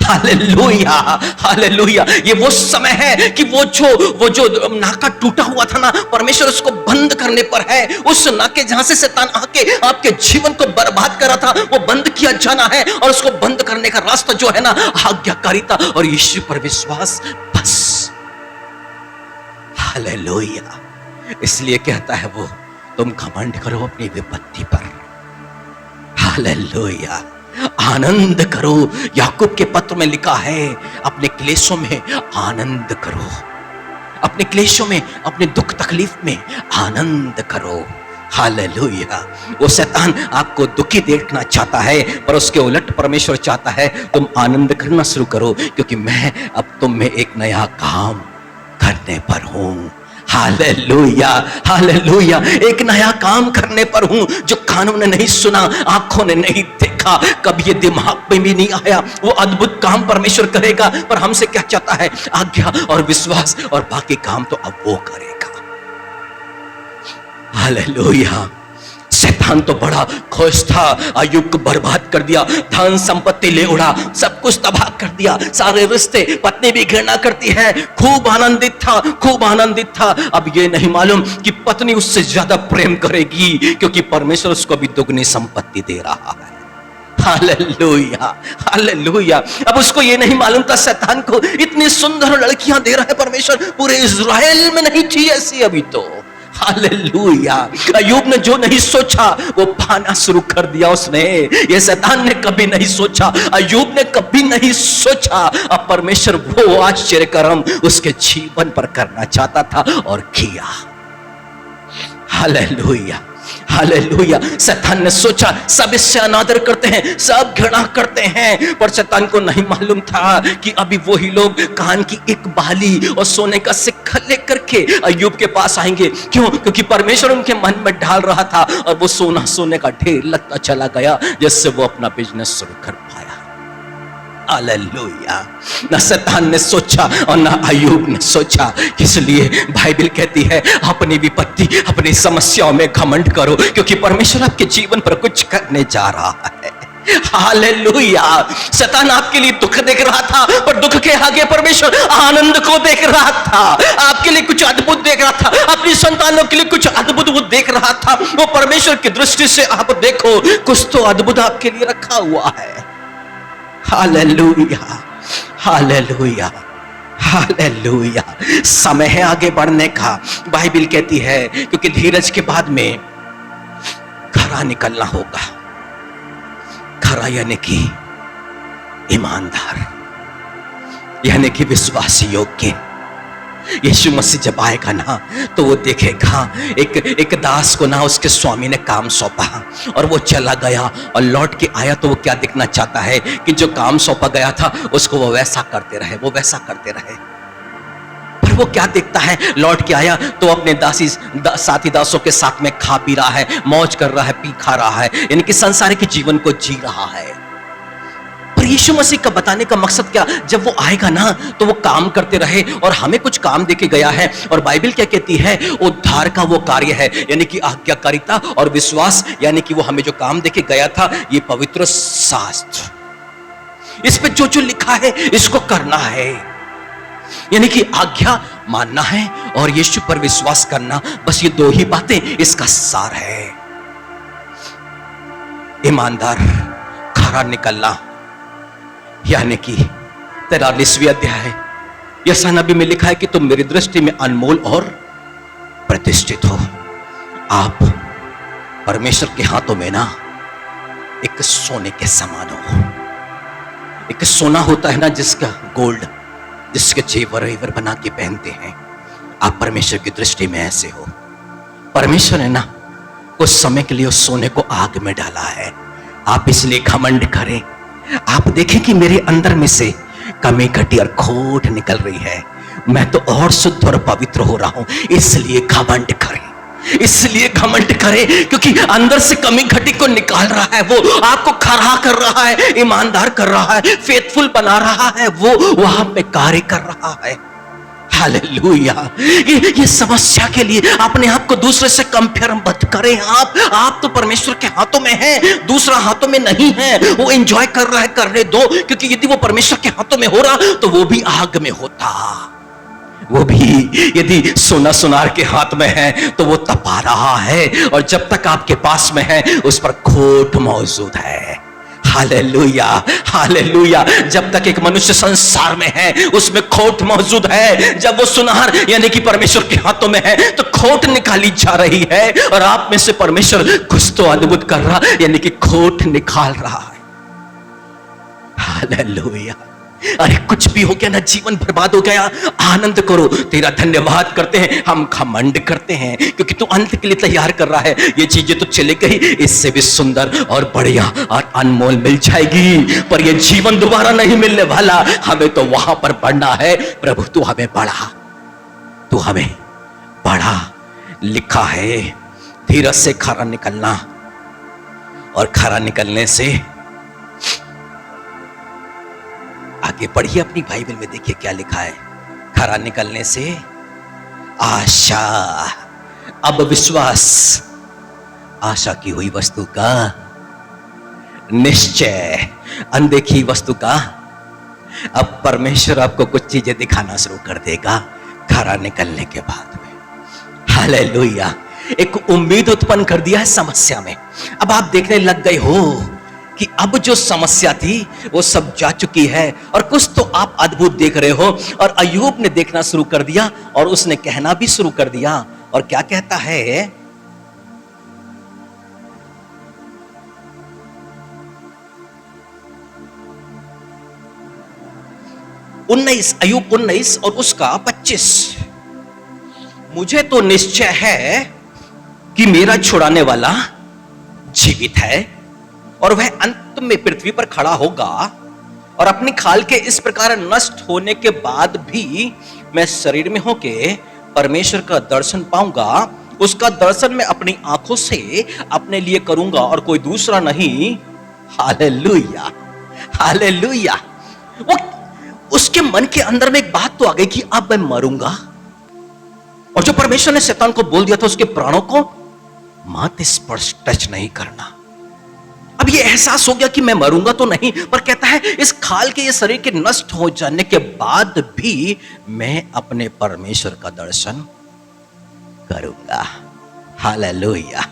Hallelujah, hallelujah. ये वो समय है कि वो जो नाका टूटा हुआ था ना, परमेश्वर उसको बंद करने पर है। उस नाके जहां से शैतान आके आपके जीवन को बर्बाद करा था, वो बंद किया जाना है। और उसको बंद करने का रास्ता जो है ना, आज्ञाकारिता और यीशु पर विश्वास, बस। हालेलुया। इसलिए कहता है वो, तुम घमंड करो अपनी विपत्ति पर। हालेलुया। आनंद करो। याकूब के पत्र में लिखा है, अपने क्लेशों में आनंद करो, अपने क्लेशों में, अपने दुख तकलीफ में आनंद करो। हालेलुया। वो शैतान आपको दुखी देखना चाहता है, पर उसके उलट परमेश्वर चाहता है तुम आनंद करना शुरू करो, क्योंकि मैं अब तुम में एक नया काम करने पर हूं। Hallelujah, hallelujah. एक नया काम करने पर हूं, जो कानों ने नहीं सुना, आंखों ने नहीं देखा, कभी ये दिमाग में भी नहीं आया। वो अद्भुत काम परमेश्वर करेगा, पर हमसे क्या चाहता है? आज्ञा और विश्वास, और बाकी काम तो अब वो करेगा। हालेलुया। शैतान तो बड़ा खुश था, अय्यूब को बर्बाद कर दिया, धन संपत्ति ले उड़ा, सब कुछ तबाह कर दिया, सारे रिश्ते, पत्नी भी घृणा करती है। खूब आनंदित था, खूब आनंदित था। अब ये नहीं मालूम कि पत्नी उससे ज्यादा प्रेम करेगी, क्योंकि परमेश्वर उसको भी दुगनी संपत्ति दे रहा है। Hallelujah, hallelujah. अब उसको ये नहीं मालूम था, शैतान को इतनी सुंदर लड़कियां दे रहा है परमेश्वर, पूरे इज़राइल में नहीं थी ऐसी अभी तो। हालेलुया। अय्यूब ने जो नहीं सोचा वो पाना शुरू कर दिया उसने। ये शैतान ने कभी नहीं सोचा, अय्यूब ने कभी नहीं सोचा। अब परमेश्वर वो आश्चर्य कर्म उसके जीवन पर करना चाहता था और किया। Hallelujah, hallelujah. शैतान ने सोचा सब इससे अनादर करते हैं, सब घृणा करते हैं, पर शैतान को नहीं मालूम था कि अभी वही लोग कान की एक बाली और सोने का सिक्का लेकर के अय्यूब के पास आएंगे। क्यों? क्योंकि परमेश्वर उनके मन में डाल रहा था, और वो सोना सोने का ढेर लगता चला गया, जिससे वो अपना बिजनेस शुरू कर पाया। हालेलुया। ना शैतान ने सोचा और ना अय्यूब ने सोचा। इसलिए बाइबल कहती है, अपनी विपत्ति, अपनी समस्याओं में घमंड करो, क्योंकि परमेश्वर आपके जीवन पर कुछ करने जा रहा है। हालेलुया। शैतान आपके लिए दुख देख रहा था, पर दुख के आगे परमेश्वर आनंद को देख रहा था। आपके लिए कुछ अद्भुत देख रहा था, अपनी संतानों के लिए कुछ अद्भुत वो देख रहा था। वो परमेश्वर की दृष्टि से आप देखो, कुछ तो अद्भुत आपके लिए रखा हुआ है। Hallelujah, hallelujah, hallelujah. समय है आगे बढ़ने का, बाइबल कहती है, क्योंकि धीरज के बाद में खरा निकलना होगा। खरा यानी कि ईमानदार, यानी कि विश्वास योग्य। यीशु मसीह जब आएगा ना, तो वो देखेगा एक दास को ना उसके स्वामी ने काम सौंपा, और वो चला गया और लौट के आया। तो वो क्या देखना चाहता है कि जो काम सौंपा गया था उसको वो वैसा करते रहे, वो वैसा करते रहे। पर वो क्या देखता है? लौट के आया तो अपने साथी दासों के साथ में खा पी रहा है, मौज कर रहा है, पी खा रहा है, यानी कि संसारिक जीवन को जी रहा है। पर यीशु मसीह का बताने का मकसद क्या? जब वो आएगा ना, तो वो काम करते रहे, और हमें कुछ काम देके गया है। और बाइबल क्या कहती है? उद्धार का वो कार्य है, यानी कि आज्ञाकारिता और विश्वास, यानी कि वो हमें जो काम देके गया था, ये पवित्र शास्त्र, इस पे जो जो लिखा है इसको करना है। यानी कि आज्ञा मानना है और यीशु पर विश्वास करना, बस ये दो ही बातें इसका सार है। ईमानदार, खरा निकलना, यानी कि 43वें अध्याय यशायाह नबी में लिखा है कि तुम मेरी दृष्टि में अनमोल और प्रतिष्ठित हो। आप परमेश्वर के हाथों में ना एक सोने के समान हो। एक सोना होता है ना, जिसका गोल्ड, जिसके जेवर वेवर बना के पहनते हैं, आप परमेश्वर की दृष्टि में ऐसे हो। परमेश्वर ने ना कुछ समय के लिए उस सोने को आग में डाला है। आप इसलिए घमंड करें, आप देखें कि मेरे अंदर में से कमी घटी और खोट निकल रही है, मैं तो और शुद्ध और पवित्र हो रहा हूं, इसलिए घमंड करें। इसलिए घमंड करे क्योंकि अंदर से कमी घटी को निकाल रहा है, वो आपको खरा कर रहा है, ईमानदार कर रहा है, फेथफुल बना रहा है, वो वहां पे कार्य कर रहा है। हालेलुया। ये समस्या के लिए अपने आप को दूसरे से कंपेयर मत करें। आप तो परमेश्वर के हाथों में हैं, दूसरा हाथों में नहीं है। वो एंजॉय कर रहा है, करने दो, क्योंकि यदि वो परमेश्वर के हाथों में हो रहा तो वो भी आग में होता। वो भी यदि सोना सुनार के हाथ में है तो वो तपा रहा है, और जब तक आपके पास में है उस पर खोट मौजूद है। Hallelujah, hallelujah. जब तक एक मनुष्य संसार में है उसमें खोट मौजूद है। जब वो सुनार यानी कि परमेश्वर के हाथों में है तो खोट निकाली जा रही है, और आप में से परमेश्वर कुछ तो अद्भुत कर रहा यानी कि खोट निकाल रहा है। हालेलुया। अरे कुछ भी हो गया ना, जीवन बर्बाद हो गया, आनंद करो, तेरा धन्यवाद करते हैं, हम घमंड करते हैं क्योंकि तू अंत के लिए तैयार कर रहा है। ये चीजें तो चले गई, इससे भी सुंदर और बढ़िया और अनमोल मिल जाएगी, पर ये जीवन दोबारा नहीं मिलने वाला। हमें तो वहां पर बढ़ना है। प्रभु तू हमें बढ़ा, तू हमें बढ़ा। लिखा है धीरज से खरा निकलना, और खरा निकलने से आगे पढ़िए अपनी बाइबल में, देखिए क्या लिखा है। खरा निकलने से आशा, अब विश्वास, आशा की हुई वस्तु का निश्चय, अनदेखी वस्तु का। अब परमेश्वर आपको कुछ चीजें दिखाना शुरू कर देगा खरा निकलने के बाद में। हालेलुया। एक उम्मीद उत्पन्न कर दिया है समस्या में। अब आप देखने लग गए हो कि अब जो समस्या थी वो सब जा चुकी है, और कुछ तो आप अद्भुत देख रहे हो। और अय्यूब ने देखना शुरू कर दिया, और उसने कहना भी शुरू कर दिया। और क्या कहता है? अय्यूब 19 और उसका 25। मुझे तो निश्चय है कि मेरा छुड़ाने वाला जीवित है, और वह अंत में पृथ्वी पर खड़ा होगा, और अपनी खाल के इस प्रकार नष्ट होने के बाद भी मैं शरीर में होके परमेश्वर का दर्शन पाऊंगा। उसका दर्शन मैं अपनी आंखों से अपने लिए करूंगा और कोई दूसरा नहीं। Hallelujah, hallelujah. वो उसके मन के अंदर में एक बात तो आ गई कि अब मैं मरूंगा, और जो परमेश्वर ने शैतान को बोल दिया था उसके प्राणों को मत स्पर्श, टच नहीं करना। अब ये एहसास हो गया कि मैं मरूंगा तो नहीं, पर कहता है इस खाल के, ये शरीर के नष्ट हो जाने के बाद भी मैं अपने परमेश्वर का दर्शन करूंगा। Hallelujah,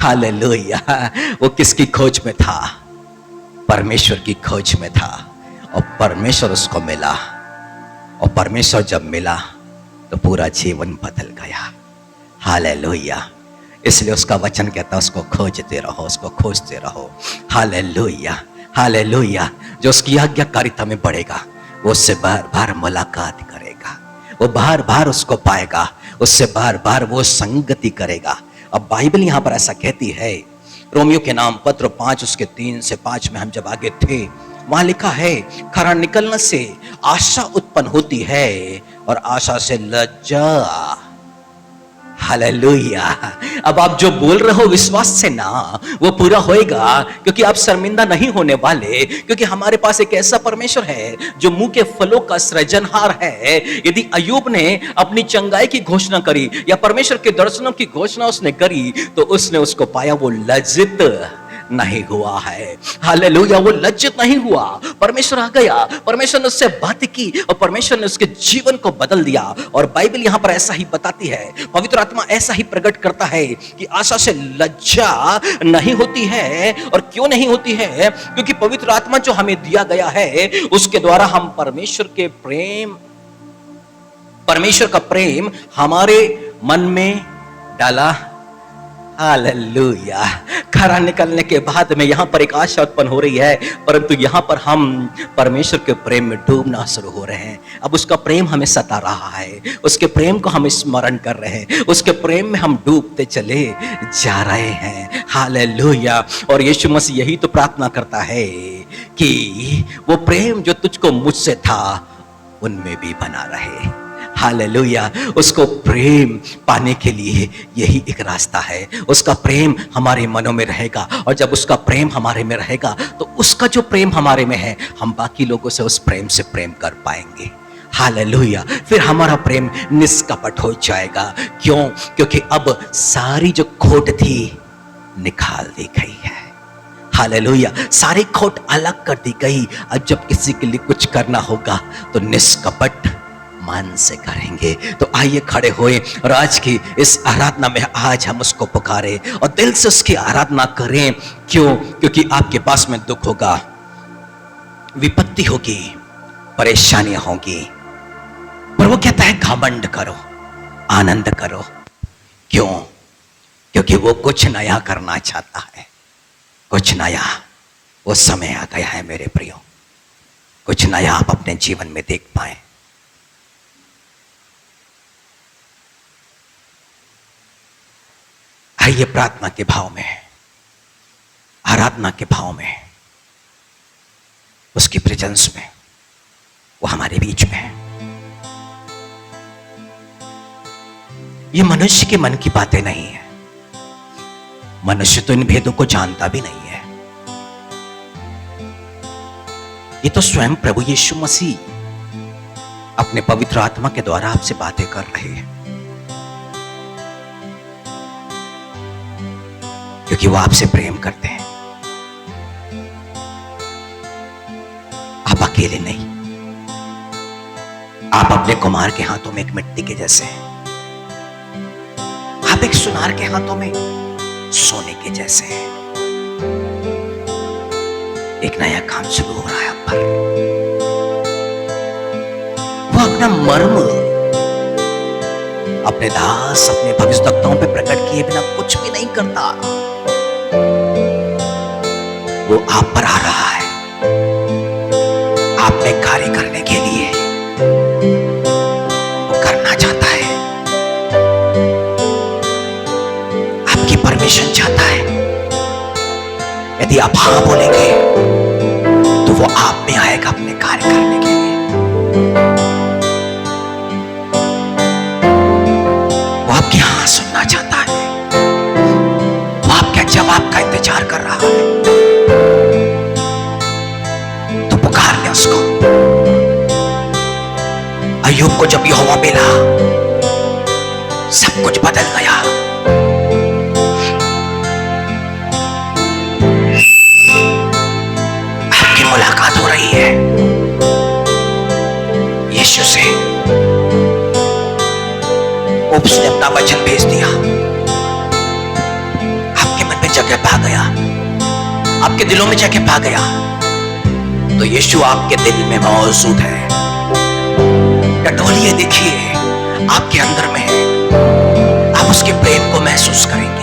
hallelujah. वो किसकी खोज में था? परमेश्वर की खोज में था, और परमेश्वर उसको मिला, और परमेश्वर जब मिला तो पूरा जीवन बदल गया। हालेलुया। इसलिए उसका वचन कहता है उसको खोजते रहो, उसको खोजते रहो। Hallelujah, hallelujah. जो उसकी आज्ञाकारिता में बढ़ेगा वो उससे बार बार मुलाकात करेगा, वो बार बार उसको पाएगा, उससे बार बार वो संगति करेगा। अब बाइबल यहां पर ऐसा कहती है, रोमियो के नाम पत्र 5 उसके 3 से 5 में हम जब आगे थे, वहां लिखा है खरा निकलने से आशा उत्पन्न होती है, और आशा से लज्जा। हालेलुया। अब आप जो बोल रहे हो विश्वास से ना, वो पूरा होएगा, क्योंकि आप शर्मिंदा नहीं होने वाले, क्योंकि हमारे पास एक ऐसा परमेश्वर है जो मुंह के फलों का सृजनहार है। यदि अय्यूब ने अपनी चंगाई की घोषणा करी या परमेश्वर के दर्शनों की घोषणा उसने करी, तो उसने उसको पाया, वो लज्जित नहीं हुआ है। हालेलुया। वो लज्जित नहीं हुआ, परमेश्वर आ गया, परमेश्वर ने उससे बात की, और परमेश्वर ने उसके जीवन को बदल दिया। और बाइबल यहां पर ऐसा ही बताती है, पवित्र आत्मा ऐसा ही प्रकट करता है कि आशा से लज्जा नहीं होती है। और क्यों नहीं होती है? क्योंकि पवित्र आत्मा जो हमें दिया गया है उसके द्वारा हम परमेश्वर का प्रेम हमारे मन में डाला। हालेलुया। खरा निकलने के बाद में यहां पर एक आशा उत्पन्न हो रही है, परंतु यहां पर हम परमेश्वर के प्रेम में डूबना शुरू हो रहे हैं। अब उसका प्रेम हमें सता रहा है, उसके प्रेम को हम स्मरण कर रहे हैं, उसके प्रेम में हम डूबते चले जा रहे हैं। हालेलुया। और यीशु मसीह यही तो प्रार्थना करता है कि वो प्रेम जो तुझको मुझसे था उनमें भी बना रहे। हालेलुया। उसको प्रेम पाने के लिए यही एक रास्ता है। उसका प्रेम हमारे मनों में रहेगा, और जब उसका प्रेम हमारे में रहेगा तो उसका जो प्रेम हमारे में है, हम बाकी लोगों से उस प्रेम से प्रेम कर पाएंगे। हालेलुया। फिर हमारा प्रेम निष्कपट हो जाएगा। क्यों? क्योंकि अब सारी जो खोट थी निकाल दी गई है। हालेलुया। सारी खोट अलग कर दी गई। अब जब किसी के लिए कुछ करना होगा तो निष्कपट मन से करेंगे। तो आइए खड़े होए और आज की इस आराधना में आज हम उसको पुकारे और दिल से उसकी आराधना करें। क्यों? क्योंकि आपके पास में दुख होगा, विपत्ति होगी, परेशानियां होंगी, पर वो कहता है घमंड करो, आनंद करो। क्यों? क्योंकि वो कुछ नया करना चाहता है। कुछ नया, वो समय आ गया है मेरे प्रियो। कुछ नया आप अपने जीवन में देख पाए। आइए प्रार्थना के भाव में, आराधना के भाव में, उसकी प्रेजेंस में, वो हमारे बीच में है। ये मनुष्य के मन की बातें नहीं है। मनुष्य तो इन भेदों को जानता भी नहीं है। ये तो स्वयं प्रभु यीशु मसीह अपने पवित्र आत्मा के द्वारा आपसे बातें कर रहे हैं, क्योंकि वो आपसे प्रेम करते हैं। आप अकेले नहीं। आप अपने कुमार के हाथों में एक मिट्टी के जैसे हैं। आप एक सुनार के हाथों में सोने के जैसे हैं। एक नया काम शुरू हो रहा है आप पर। वो अपना मर्म अपने दास, अपने भविष्यवक्ताओं पे प्रकट किए बिना कुछ भी नहीं करता। वो आप पर आ रहा है, आप में कार्य करने के लिए। वो करना चाहता है, आपकी परमिशन चाहता है। यदि आप हाँ बोलेंगे तो वो आप में आएगा अपने कार्य करने के लिए। वो आपकी हाँ सुनना चाहता है। वो आपके जवाब का इंतजार कर रहा है। तो पुकार ले उसको। अय्यूब को जब यहोवा मिला, सब कुछ बदल गया। आपकी मुलाकात हो रही है यीशु से। उसने अपना वचन भेज दिया, आपके मन में जगह पा गया, आपके दिलों में जगह पा गया। तो यीशु आपके दिल में मौजूद है। टटोलिए, देखिए आपके अंदर में है। आप उसके प्रेम को महसूस करेंगे।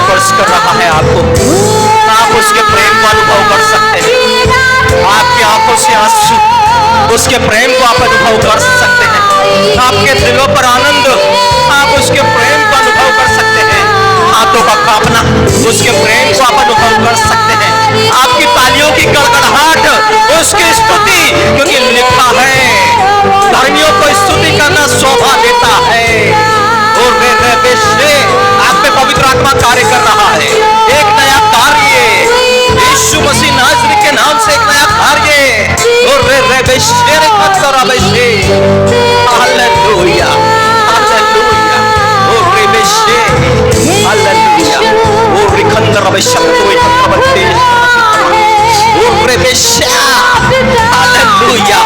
स्पर्श कर रहा है आपको। आप उसके प्रेम को अनुभव कर सकते हैं। आपकी आंखों से आंसू उसके प्रेम को आप अनुभव कर सकते हैं। आपके दिलों पर आनंद आप उसके प्रेम को अनुभव कर सकते हैं। हाथों का कांपना उसके प्रेम को आप अनुभव कर सकते हैं। आपकी तालियों की गड़गड़ाहट उसकी स्तुति, क्योंकि लिखा है धर्मियों को स्तुति करना शोभा देता है। और आप में पवित्र आत्मा कार्य कर रहा है। एक नया कार्य यीशु मसीह नाज़री के नाम से, एक नया कार्य। और हालेलुया, हालेलुया, और हालेलुया, और रिखंदर हालेलुया।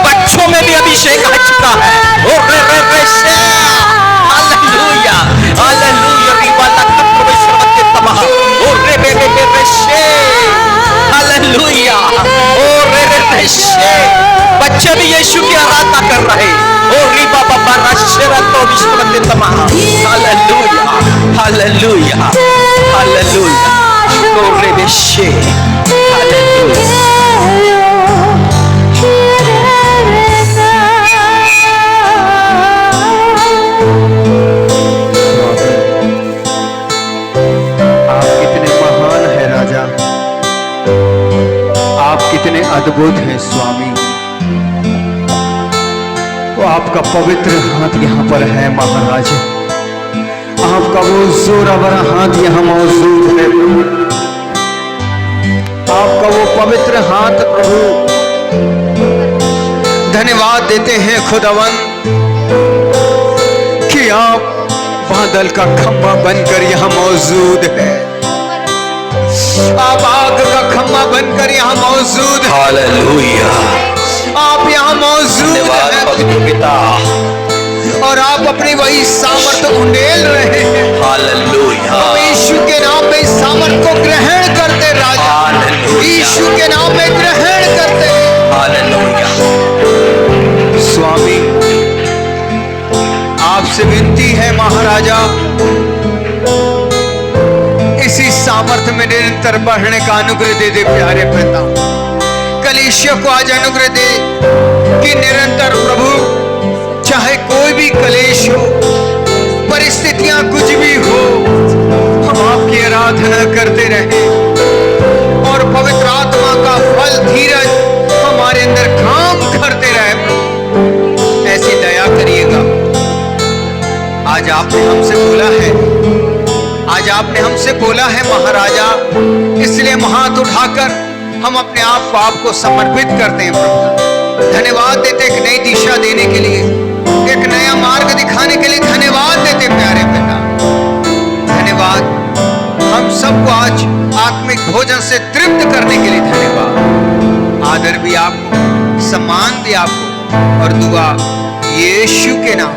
बच्चों में भी अभिषेक आ चुका है। और हालेलुया, हालेलुया, रिबाला खत्रवेश्वर तमह और हालेलुया, और बच्चे भी यीशु की आराधना कर रहे। और रिबा बाबा राशेरा तो विश्व तमह। हालेलुया, हालेलुया, हालेलुया, और रेबेशे, हालेलुया। कितने अद्भुत हैं स्वामी। वो आपका पवित्र हाथ यहाँ पर है महाराज। आपका वो जोरावरा हाथ यहाँ मौजूद है प्रभु। आपका वो पवित्र हाथ प्रभु। धन्यवाद देते हैं खुदावन कि आप बादल का खंभा बनकर यहाँ मौजूद है। आप आग का खंभा बनकर यहाँ मौजूद है। हालेलुया, आप यहाँ मौजूद हैं पवित्र पिता। और आप अपनी वही सामर्थ्य उंडेल रहे हैं। हालेलुया, यीशु के नाम में इस सामर्थ्य को ग्रहण करते राजा। यीशु के नाम में ग्रहण करते। हालेलुया। स्वामी आपसे विनती है महाराजा, इसी सामर्थ्य में निरंतर बढ़ने का अनुग्रह दे दे प्यारे पिता। कलीसिया को आज अनुग्रह दे कि निरंतर प्रभु चाहे कोई भी कलेश हो, परिस्थितियां कुछ भी हो, हम आपकी आराधना करते रहे और पवित्र आत्मा का फल धीरज हमारे अंदर काम करते रहे। ऐसी दया करिएगा। आज आपने हमसे बोला है, आज आपने हमसे बोला है महाराजा, इसलिए हम हाथ उठाकर हम अपने आप को आपको समर्पित करते हैं प्रभु। धन्यवाद देते एक नई दिशा देने के लिए, एक नया मार्ग दिखाने के लिए धन्यवाद देते प्यारे पिता। धन्यवाद हम सबको आज आत्मिक भोजन से तृप्त करने के लिए धन्यवाद। आदर भी आपको, सम्मान भी आपको और दुआ यीशु के नाम।